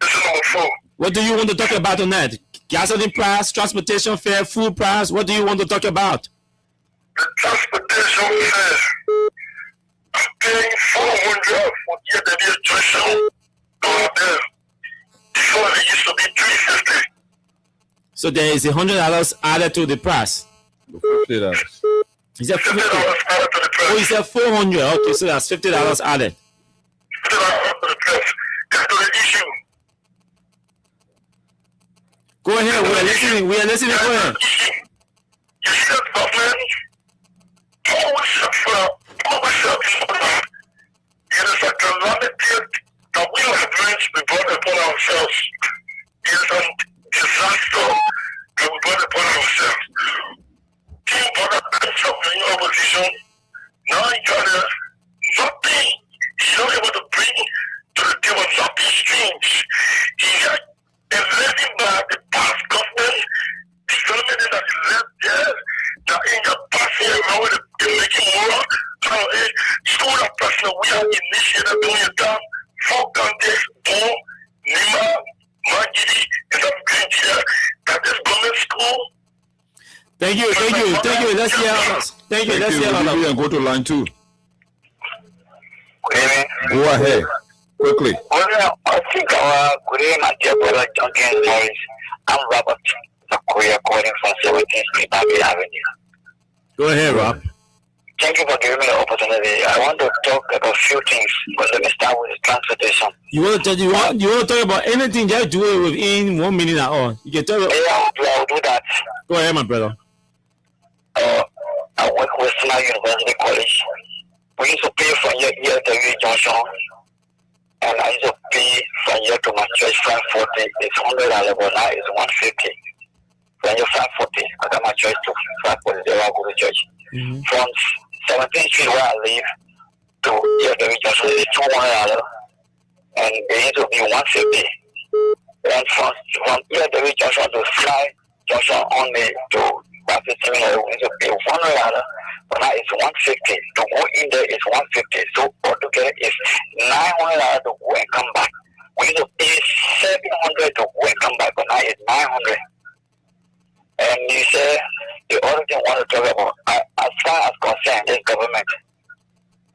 S2: This is number 4.
S6: What do you want to talk about tonight? Gasoline price, transportation fare, food price. What do you want to talk about?
S2: The transportation fare. I'm paying $400 for the registration there. Before it used to be $350.
S6: So there is $100 added to the price.
S9: $50.
S6: Is that
S2: $50
S6: $50?
S2: added to the price.
S6: Oh, you said $400. Okay, so that's $50 added.
S2: $50 added to the price. That's the issue.
S6: Go ahead. We are listening. Go ahead.
S2: You see that government always it is a calamity that we as French we brought upon ourselves. It is a disaster that we brought upon ourselves. Team brought up the opposition. Now you got nothing. He's not able to bring to the table nothing strange. He's living by the past government, the government that is left there, that in the past year, now they're making more. So, school of person, we are initiated doing it down. 4 counties, Bo, Nima, Magidi, and I'm going here. That is government school.
S6: Thank you. Let's hear others. Thank you. Let's hear others.
S9: And go to line 2. Go ahead. Quickly.
S2: Well, I think our good my dear brother Duncan Morris. I'm Robert Makoya calling from 17th Street, Abbey Avenue.
S6: Go ahead, Rob.
S2: Thank you for giving me the opportunity. I want to talk about a few things, but let me start with the transportation.
S6: You want to talk about anything? Just do it within 1 minute at all. You can talk about.
S2: Yeah, I'll do that.
S6: Go ahead, my brother.
S2: I work with Western University College. We used to pay from here to Junction. And I used to pay from here to my church 540. It's $100, but now it's $150. From here 540, I got my church to 540. There I go to church.
S6: Mm-hmm.
S2: From 17th Street where I live to here to Junction is $200, and it used to be $150. And from here to Junction to Fly Junction only to Baptist Terminal, we used to pay $100. But now it's $150. To go in there is $150. So altogether it's $900 to go and come back. We used to pay $700 to go and come back, but now it's $900. And you say the other thing I want to talk about, as far as concerned this government,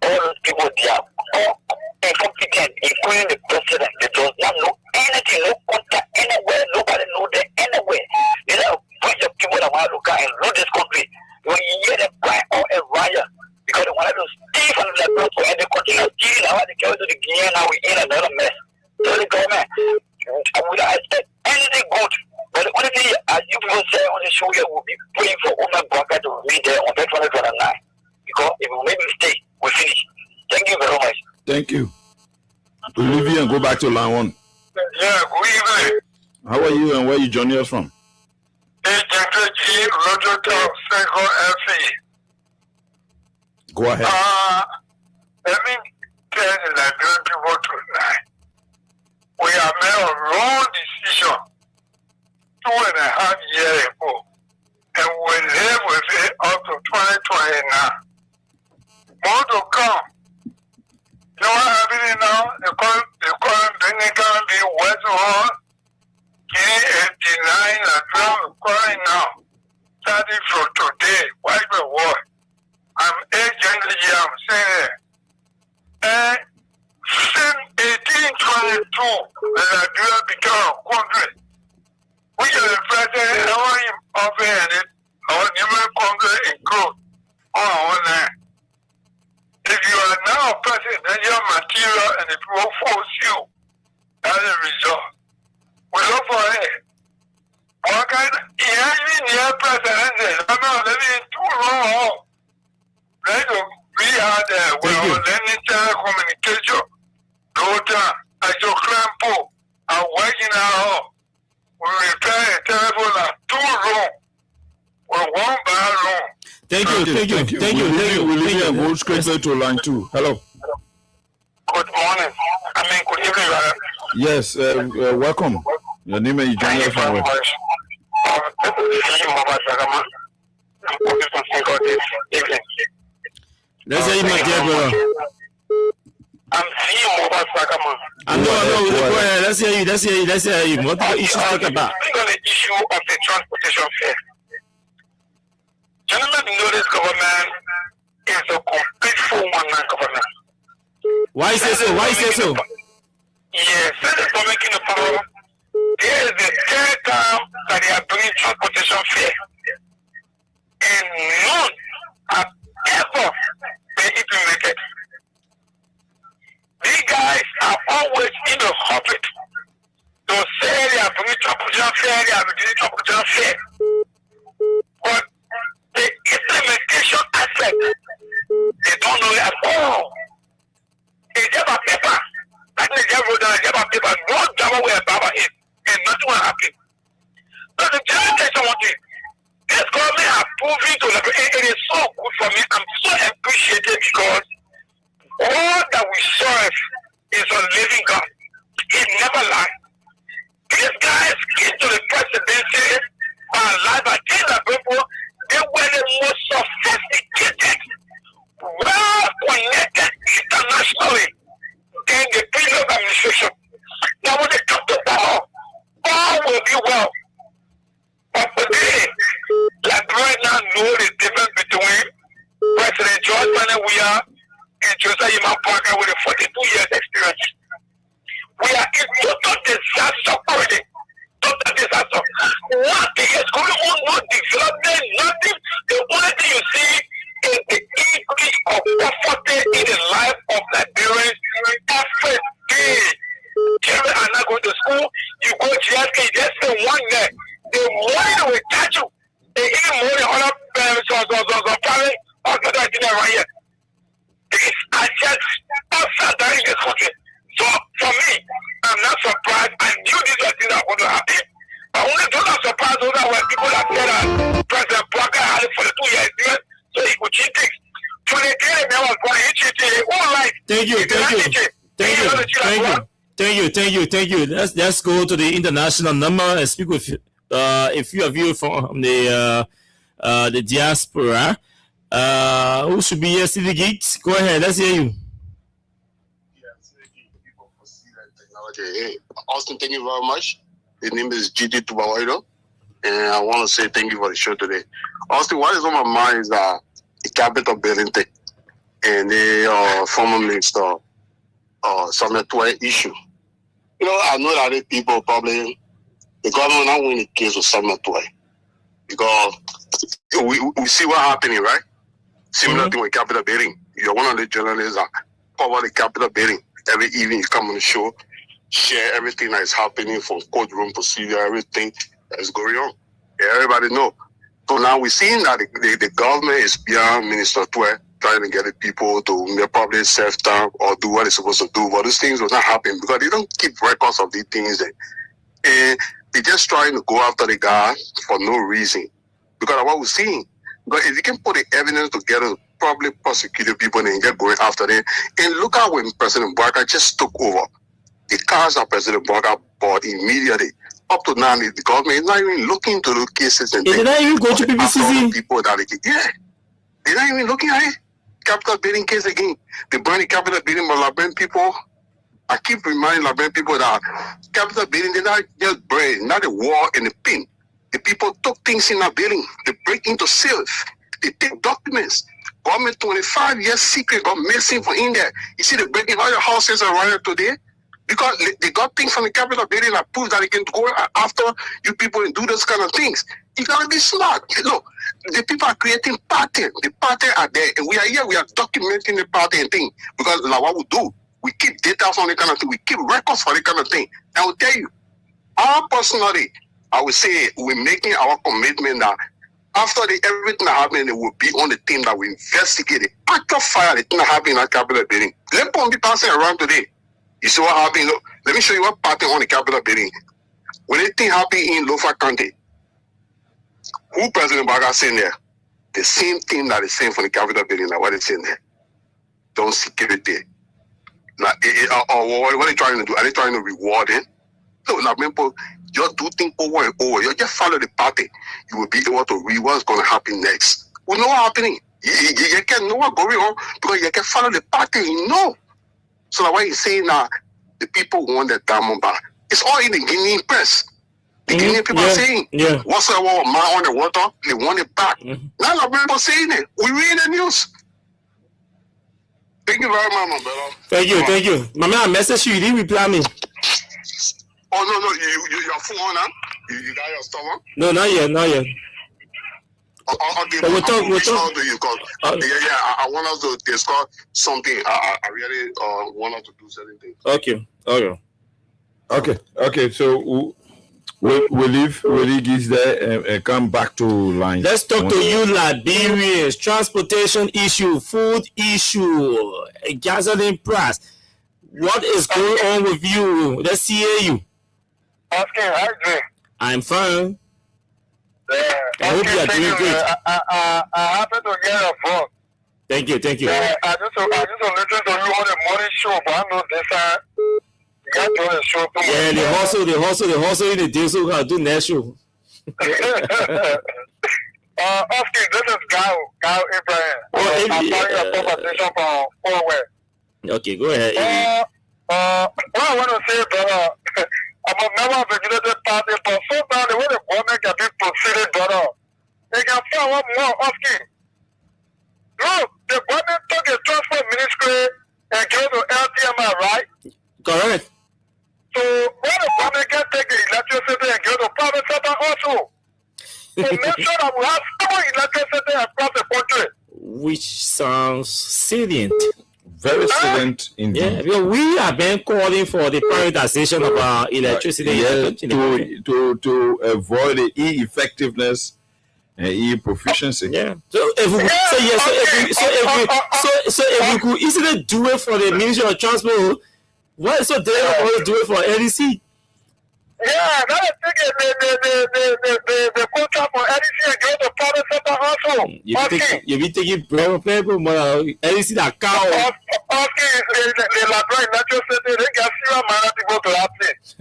S2: all those people they are all incompetent, including the president. They does not know anything, no contact anywhere, nobody know them anywhere. There are a bunch of people that want to look at and rule this country. When you hear them cry or a riot because they wanted to steal from the people and they continue stealing how they go to the Guinea, now we're in another mess. So the government, we don't expect anything good. But the only thing, as you people say on the show here, we'll be praying for Omer Blanca to read there on 2029. Because if we make a mistake, we finish. Thank you very much.
S9: Thank you. Olivia, and go back to line 1.
S2: Yeah, good evening.
S9: How are you and where you joining us from?
S2: HFG, Rototo, Seco, FE.
S9: Go ahead.
S2: Let me tell the Nigerian people tonight. We have made a wrong decision 2.5 years ago, and we live with it up to 2029. More to come. You know what's happening now? They call Dominican be West Hall, K89, and we're calling now. Starting from today, why the war? I'm agently here, I'm saying it. And since 1822, the Nigeria became a country. We are the president, our offering our numerous country include on our land. If you are now a president, then your material and the people force you as a result. We look for it. What kind of near president? I'm not living too long. We are there with our learning telecommunication. Dota, as your clampo, are working out. will repair a terrible and two wrong. Well, one bad wrong.
S6: Thank you.
S9: We'll leave you go straight to line 2. Hello.
S2: Good morning. Good evening.
S9: Yes, welcome. Your name is
S2: Thank you very
S9: John.
S2: much.
S6: Let's hear you, my dear brother.
S2: I'm seeing Mobile Sagaman.
S6: No, go ahead. Let's hear you. What the issue talk about?
S2: Speak on the issue of the transportation fare. Gentlemen, you know this government is a complete 419 government.
S6: Why say so?
S2: Yes, since for making the power, there is the third time that they are bringing transportation fare. And none have ever been implemented. These guys are always in the habit to say they are bringing transportation fare, but the implementation aspect, they don't know it at all. They just have paper. That means they have paper. No drama will have it, and nothing will happen. But the general question one thing, this government has proven to it is so good for me. I'm so appreciated because all that we serve is a living God. He never lied. These guys came to the presidency by life. I tell the people, they were the most sophisticated, well-connected internationally in the previous administration. Now when they come to power, all will be well. But today, like right now, know the difference between President George Bernard Weah and Josiah Yima Parker with a 42 years experience. We are in total disaster already. Total disaster. Nothing is going on, no development, nothing. The only thing you see is the increase of poverty in the life of Nigerians every day. Children are not going to school. You go to GSK, you just spend 1 day. The money will catch you. They even more than other parents or parents or the right here. These are just outside in this country. So for me, I'm not surprised. I knew these were things that were going to happen. But only those are surprised, those are when people that said that President Parker had it for the 2 years, so he could cheat things. 23 years was born, he cheated. All right.
S6: Thank you. Let's go to the international number and speak with a few of you from the diaspora. Who should be here? City Geeks? Go ahead. Let's hear you.
S10: Hey, Austin, thank you very much. His name is Gigi Tubawaido, and I want to say thank you for the show today. Austin, what is on my mind is the capital building thing and the former minister Samuel Tuay issue. You know, I know that the people probably, the government not win the case with Samuel Tuay because we see what happening, right? Similar thing with capital building. You're one of the journalists that cover the capital building. Every evening you come on the show, share everything that is happening from courtroom procedure, everything that is going on. Yeah, everybody know. So now we're seeing that the government is beyond Minister Tuay, trying to get the people to probably serve time or do what they're supposed to do. But these things will not happen because they don't keep records of these things. And they're just trying to go after the guy for no reason. Because of what we're seeing. But if you can put the evidence together, probably prosecute the people and get going after them. And look at when President Barker just took over. The cars that President Barker bought immediately. Up to now, the government is not even looking into those cases. And
S6: did I even go to PPCC?
S10: People that they're not even looking at it. Capital building case again. They burn the capital building by Liberian people. I keep reminding Liberian people that capital building, they're not just burn, not the wall and the pin. The people took things in that building. They break into safes. They take documents. Government 25 years secret got missing from in there. You see, they breaking all your houses around here today because they got things from the capital building that proves that they can go after you people and do those kind of things. You gotta be smart. Look, the people are creating pattern. The pattern are there, and we are here. We are documenting the pattern thing because like what we do, we keep data on the kind of thing. We keep records for the kind of thing. I will tell you, personally, I would say we're making our commitment that after everything that happened, it will be on the team that we investigated. After fire, the thing that happened in that capital building. Let me be passing around today. You see what happened? Look, let me show you what pattern on the capital building. when anything happen in Lofa County, who President Baga saying there? The same thing that is saying for the Capitol building, like what is saying there. Don't security. Now, or what are they trying to do? Are they trying to reward him? No, now people just do things over and over. You just follow the party. You will be able to read what's going to happen next. We know what's happening. You can know what's going on because you can follow the party. You know. So that's why he's saying now the people want the diamond back. It's all in the Guinean press. The Guinean people are saying, whatsoever man on the water, they want it back. Now the people saying it. We read the news. Thank you very much, my brother.
S6: Thank you. My man, message you didn't reply me.
S10: Oh no, your phone on now? You got your stuff on?
S6: No, not yet.
S10: Okay,
S6: but we'll talk.
S10: To you because I want us to discuss something. I really want us to do certain things.
S9: Okay. So we'll leave this there and come back to lines.
S6: Let's talk to you, Liberians. Transportation issue, food issue, gasoline price. What is going on with you? Let's hear you.
S2: Asking, how you doing?
S6: I'm fine.
S2: I
S6: hope you are doing great.
S2: I happen to get a phone.
S6: Thank you.
S2: I just listen to you on the morning show, but I know this time you got to do the show too.
S6: Yeah, they hustle in the day, so we gotta do next show.
S2: Asking, this is Gal Abraham. I'm starting a conversation from Forward.
S6: Okay, go ahead.
S2: What I want to say, brother, I'm a member of the United Party, but sometimes the way the government can be proceeded, brother, they can find one more asking. Look, the government took the transport ministry and gave to LTMI, right?
S6: Correct.
S2: So why the government can take the electricity and give to private sector also? To make sure that we have stable electricity across the country.
S6: Which sounds salient.
S9: Very salient indeed.
S6: Yeah, because we have been calling for the privatization of our electricity.
S9: To avoid the e-effectiveness and e-proficiency.
S6: Yeah. So if we could easily do it for the Ministry of Transport, why is so difficult for us to do it for LDC?
S2: Yeah, that is the contract for LDC and go to private sector also.
S6: You be taking people, LDC that cow.
S2: Okay, the Labrador electricity, they get serious money to go to that place.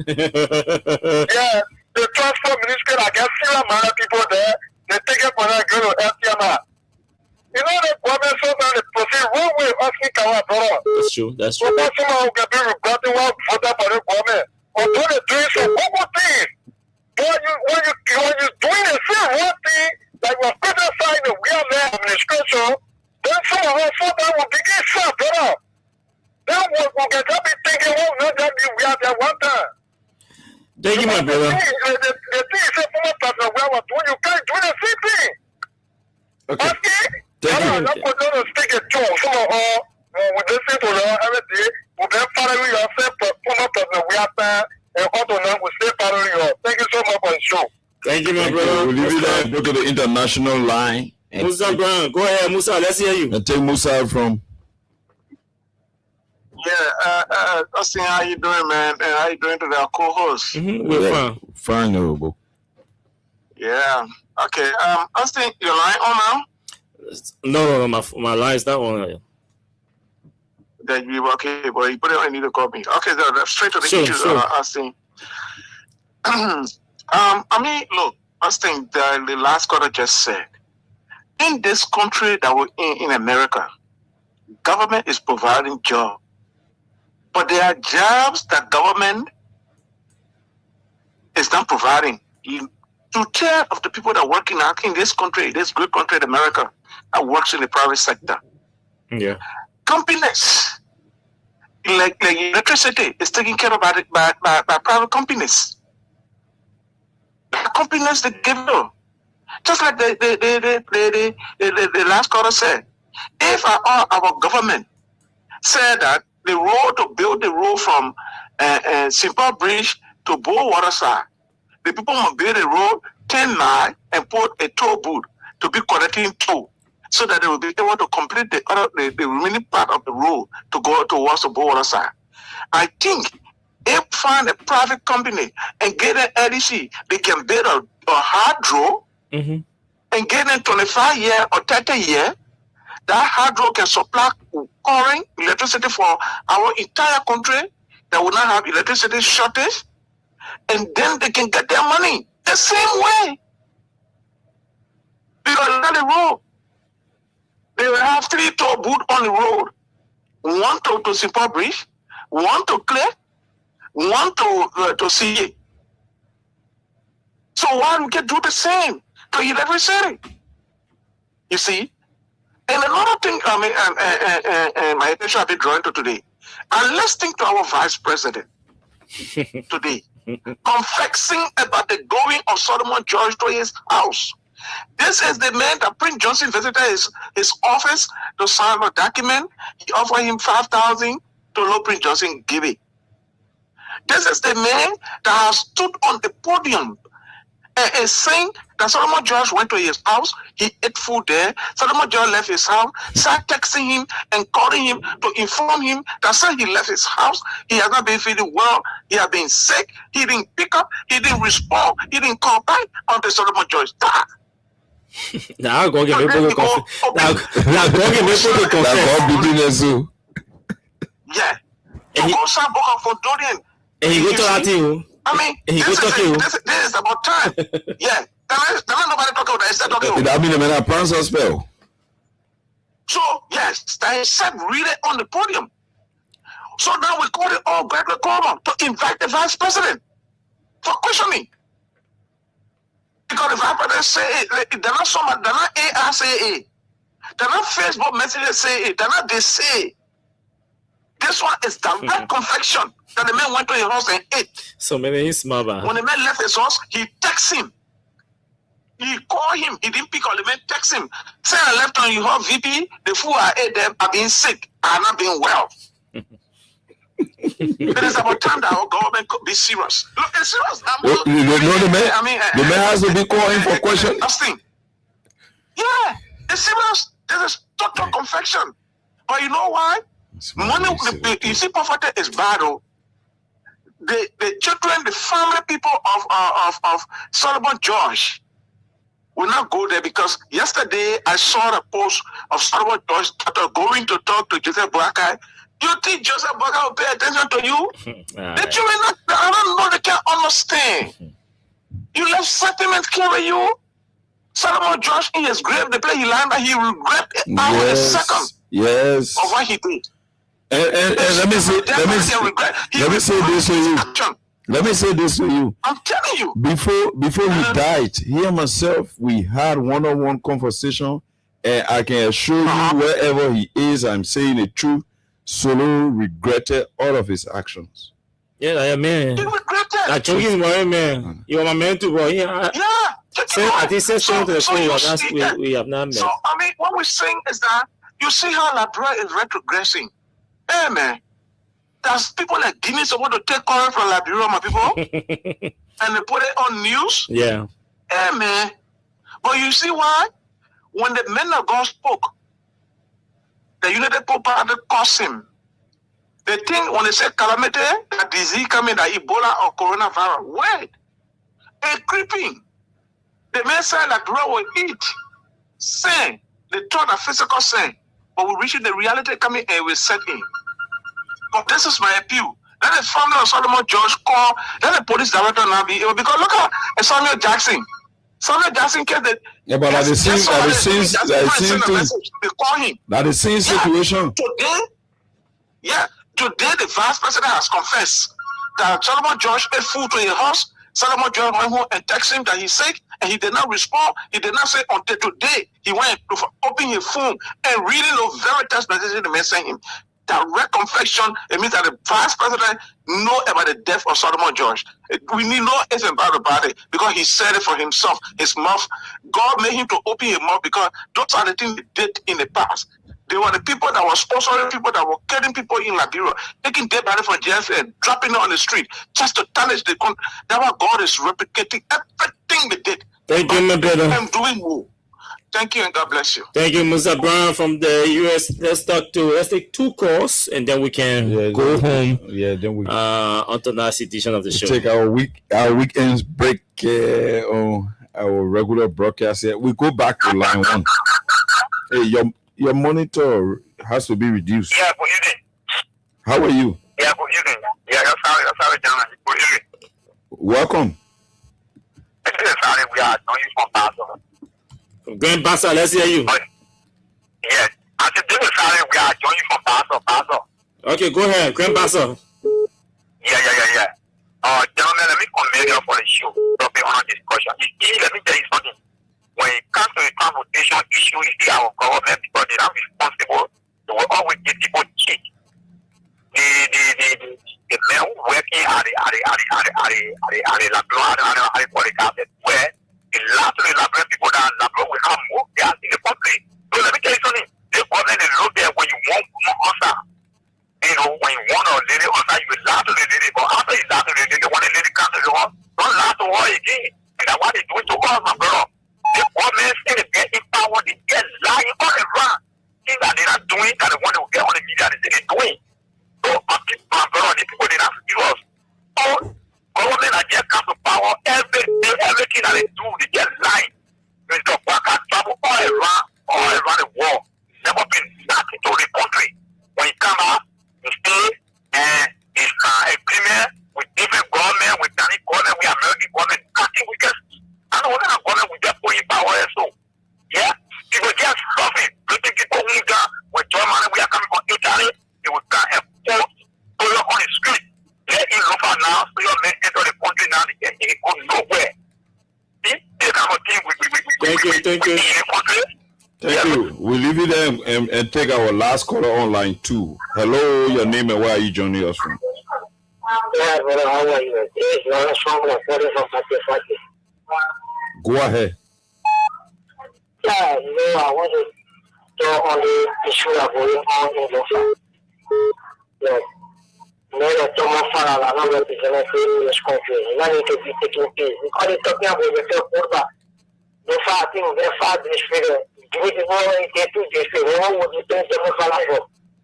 S2: Yeah, the transport ministry, I get serious money people there. They take it for that go to LTMI. You know the government sometimes they proceed one way asking Kawa, brother.
S6: That's true.
S2: So that's someone who can be regretting what voted for the government. Although they're doing some good things, when you're doing the same one thing, like we're criticizing the real administration, then some of us sometimes will begin sad, brother. Then we can just be thinking, oh, no, that we are there one time.
S6: Thank you, my brother.
S2: The thing is, former president, when you can't do the same thing.
S9: Okay.
S2: Thank you. I'm not going to stick it to some of all. We listen to you every day. We've been following yourself, former president, we are there, and also now we stay following you. Thank you so much for the show.
S6: Thank you, my brother.
S9: We'll leave it there and go to the international line.
S6: Musa Brown, go ahead, Musa. Let's hear you.
S9: And take Musa from.
S10: Yeah, Austin, how you doing, man? And how you doing to the co-host?
S6: We're fine.
S9: Fine, Obo.
S10: Yeah. Okay. Austin, your line on
S6: now? No, my line is not on.
S10: That you okay, but you put it on. You need to call me. Okay, straight to the issues. Austin. I mean, look, Austin, the last caller just said, in this country that we're in America, government is providing jobs. But there are jobs that government is not providing. 2/3 of the people that work in this country, this great country in America, that works in the private sector.
S6: Yeah.
S10: Companies, like electricity, is taken care of by private companies. Companies that give you. Just like the last caller said, if our government said that the road to build the road from Simple Bridge to Bow Waterside, the people must build a road 10 miles and put a toll booth to be collecting toll, so that they will be able to complete the remaining part of the road to go towards the Bow Waterside. I think if find a private company and get an LDC, they can build a hydro and get in 25 years or 30 years. That hydro can supply current electricity for our entire country that will not have electricity shortage, and then they can get their money the same way. Because on the road, they will have 3 toll booths on the road. One to Simple Bridge, one to Clay, one to CA. So why we can do the same to electricity? You see? And another thing, my attention I've been drawing to today, I'm listening to our vice president today, confessing about the going of Solomon George to his house. This is the man that Prince Johnson visited his office to sign a document. He offered him 5,000 to let Prince Johnson give it. This is the man that has stood on the podium and saying that Solomon George went to his house, he ate food there. Solomon George left his house, started texting him and calling him to inform him that since he left his house, he has not been feeling well, he has been sick, he didn't pick up, he didn't respond, he didn't call back until Solomon George died.
S6: Now I'm going to get people to confess. Now go get people to confess.
S10: Yeah. To go sign book of Fondorian.
S6: And he go to that too.
S10: I mean, this is about time. Yeah. There's nobody talking about that. Instead talking
S9: That mean the man plans a spell.
S10: So, yes, that is said really on the podium. So now we call it all Gregory Coleman to invite the vice president for questioning. Because the vice president say they're not someone, they're not AR say it. They're not Facebook messages say it. They're not they say. This one is direct confession that the man went to his house and ate.
S6: So many is smart.
S10: When the man left his house, he texted him. He called him. He didn't pick up. The man text him. Say I left on your home VP. The food I ate them are being sick. I'm not being well. It is about time that our government could be serious. Look, it's serious.
S9: The man has to be calling for question.
S10: Yeah, it's serious. This is total confession. But you know why? Money, you see, poverty is bad. The children, the family people of Solomon George will not go there because yesterday I saw the post of Solomon George going to talk to Joseph Boakai. You think Joseph Boakai will pay attention to you? The children, I don't know, they can't understand. You left sentiment carry you. Solomon George in his grave, the place he landed, he regret a second of what he did.
S9: And let me say this to you.
S10: I'm telling you.
S9: Before he died, he and myself, we had one-on-one conversation, and I can assure you, wherever he is, I'm saying the truth. Solo regretted all of his actions.
S6: Yeah, I mean,
S10: he regretted.
S6: I told you, man. You are my man too, boy. Yeah. I think say something to the point we have not met.
S10: So I mean, what we're saying is that you see how Liberia is retrogressing. Hey man, there's people like Guinea supposed to take oil from Liberia, my people, and they put it on news.
S6: Yeah.
S10: Hey man, but you see why? When the men of God spoke, the United Party caused him. The thing when they say calamity, that disease coming, that Ebola or coronavirus, wait, it's creeping. The men said that Liberia will eat, sin. They thought a physical sin. But we reach the reality coming and we set in. But this is my appeal. Let the family of Solomon George call, let the police director now be able, because look at Samuel Jackson. Samuel Jackson came the
S9: but at the same situation.
S10: Today the vice president has confessed that Solomon George ate food to his house. Solomon George went home and texted him that he's sick, and he did not respond. He did not say until today. He went to open his phone and reading those very text messages the man sent him. Direct confession, it means that the vice president know about the death of Solomon George. We need no anything about it because he said it for himself. His mouth, God made him to open his mouth because those are the things he did in the past. They were the people that were sponsoring people that were killing people in Liberia, taking dead body from jail and dropping it on the street just to tarnish the country. That's why God is replicating everything they did.
S6: Thank you, my brother.
S10: I'm doing more. Thank you and God bless you.
S6: Thank you, Mr. Brown from the US. Let's take 2 calls and then we can go home.
S9: Yeah, then we
S6: on the last edition of the show.
S9: take our weekends break on our regular broadcast. Yeah, we go back to line 1. Hey, your monitor has to be reduced.
S10: Yeah, good evening.
S9: How are you?
S10: Yeah, good evening. Yeah, sorry, John. Good evening.
S9: Welcome.
S10: Sorry, we are knowing you from Pastor.
S6: Grand Bassa, let's hear you.
S10: Yeah, I said, sorry, we are joining from Pastor.
S6: Okay, go ahead, Grand Bassa.
S10: Yeah. Gentlemen, let me commend you for the show. Topic on discussion. Let me tell you something. When it comes to the transportation issue, you see our government, because they are responsible, they will always give people cheap. The men who working at the carpet, where the last people that will have more gas in the country. So let me tell you something. The government is look there when you want answer. You know, when you want a lady answer, you will laugh to the lady, but after you laugh to the lady, when the lady comes to the house, don't laugh to her again. And that's what they doing to us, my brother. The government still getting power, they get lying all around. Things that they're not doing, that they want to get on the media, they're doing. So, my brother, the people, they're not serious. So, government are just come to power, everything that they do, they get lying. Mr. Waka travel all around the world. Never been nothing to the country. When you come out, you stay and it's agreement with different government, with Chinese government, with American government. Nothing we just, I don't know what government we just put in power. So, yeah, people just suffering. People who got with Germany, we are coming from Italy, they will come and pull up on the street. Let it look out now, so your men enter the country now, they go nowhere. See, this kind of thing
S6: Thank you.
S9: Thank you. We'll leave you there and take our last caller on line 2. Hello, your name and where are you joining us from?
S10: Yeah, brother, how are you? This is Lawrence from Fati.
S9: Go ahead.
S10: Yeah, I want to talk on the issue that going on in Lofa. Yeah. Thomas Farala, not representing this country. Not need to be taking place. Because they're talking about the third quarter. The fact thing, the fact is give it more in the 2 days. What would you think Thomas Farala?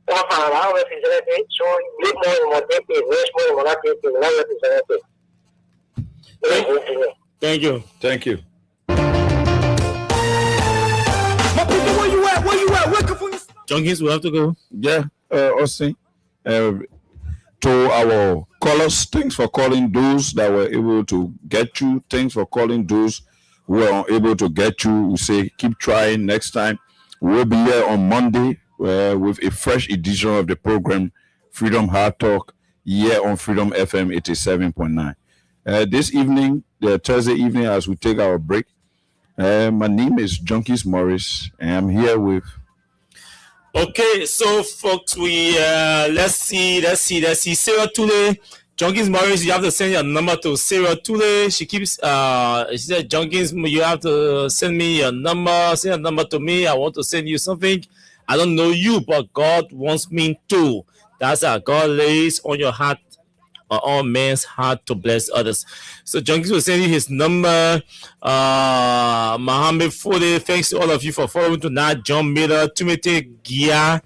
S10: Thomas Farala representing, so you more in what they pay, less more in what they pay, not representing.
S6: Thank you.
S9: Thank you.
S5: Where you at?
S6: Junkins, we have to go.
S9: Yeah, Austin. To our callers, thanks for calling those that were able to get you. Thanks for calling those who were unable to get you. We say keep trying. Next time we'll be here on Monday with a fresh edition of the program Freedom Hard Talk here on Freedom FM 87.9. This evening, the Thursday evening, as we take our break, my name is Junkins Morris, and I'm here with.
S6: Okay, so folks, we let's see. Sarah Tule, Junkins Morris, you have to send your number to Sarah Tule. She keeps she said, Junkins, you have to send me your number. Send a number to me. I want to send you something. I don't know you, but God wants me to. That's how God lays on your heart, on all men's heart to bless others. So Junkins will send you his number. Mohammed Fode, thanks to all of you for following tonight. John Miller, Timothy Gia,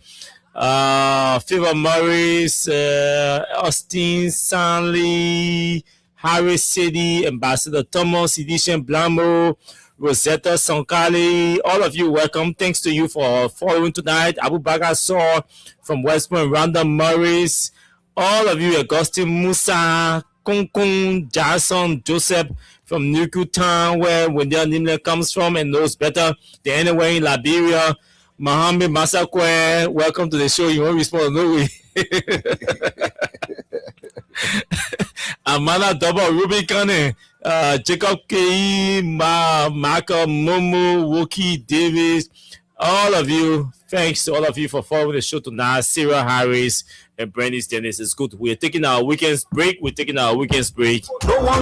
S6: Favor Morris, Austin Stanley, Harris City, Ambassador Thomas, Edison Blambo, Rosetta Sankali, all of you, welcome. Thanks to you for following tonight. Abu Bakar Saw from West Point, Rhonda Morris, all of you, Augustine Musa, Kung Jason Joseph from Nuku Town, where Wendell Nimle comes from and knows better than anywhere in Liberia. Mohammed Masakwe, welcome to the show. You won't respond, no way. Amanda Double, Ruby Kane, Jacob K, Marco, Momo, Wookie, Davis, all of you. Thanks to all of you for following the show tonight. Sarah Harris and Brandy Dennis. It's good. We're taking our weekend break.
S5: No one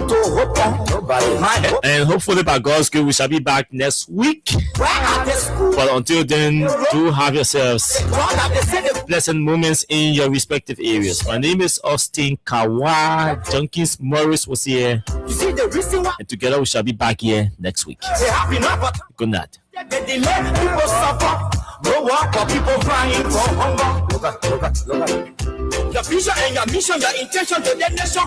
S5: to hope on nobody.
S6: And hopefully, by God's grace, we shall be back next week. But until then, do have yourselves pleasant moments in your respective areas. My name is Austin Kawa. Junkins Morris was here. And together we shall be back here next week. Good night.
S5: They delay, people suffer. No work for people crying for hunger. Look at. Your vision and your mission, your intention to the nation.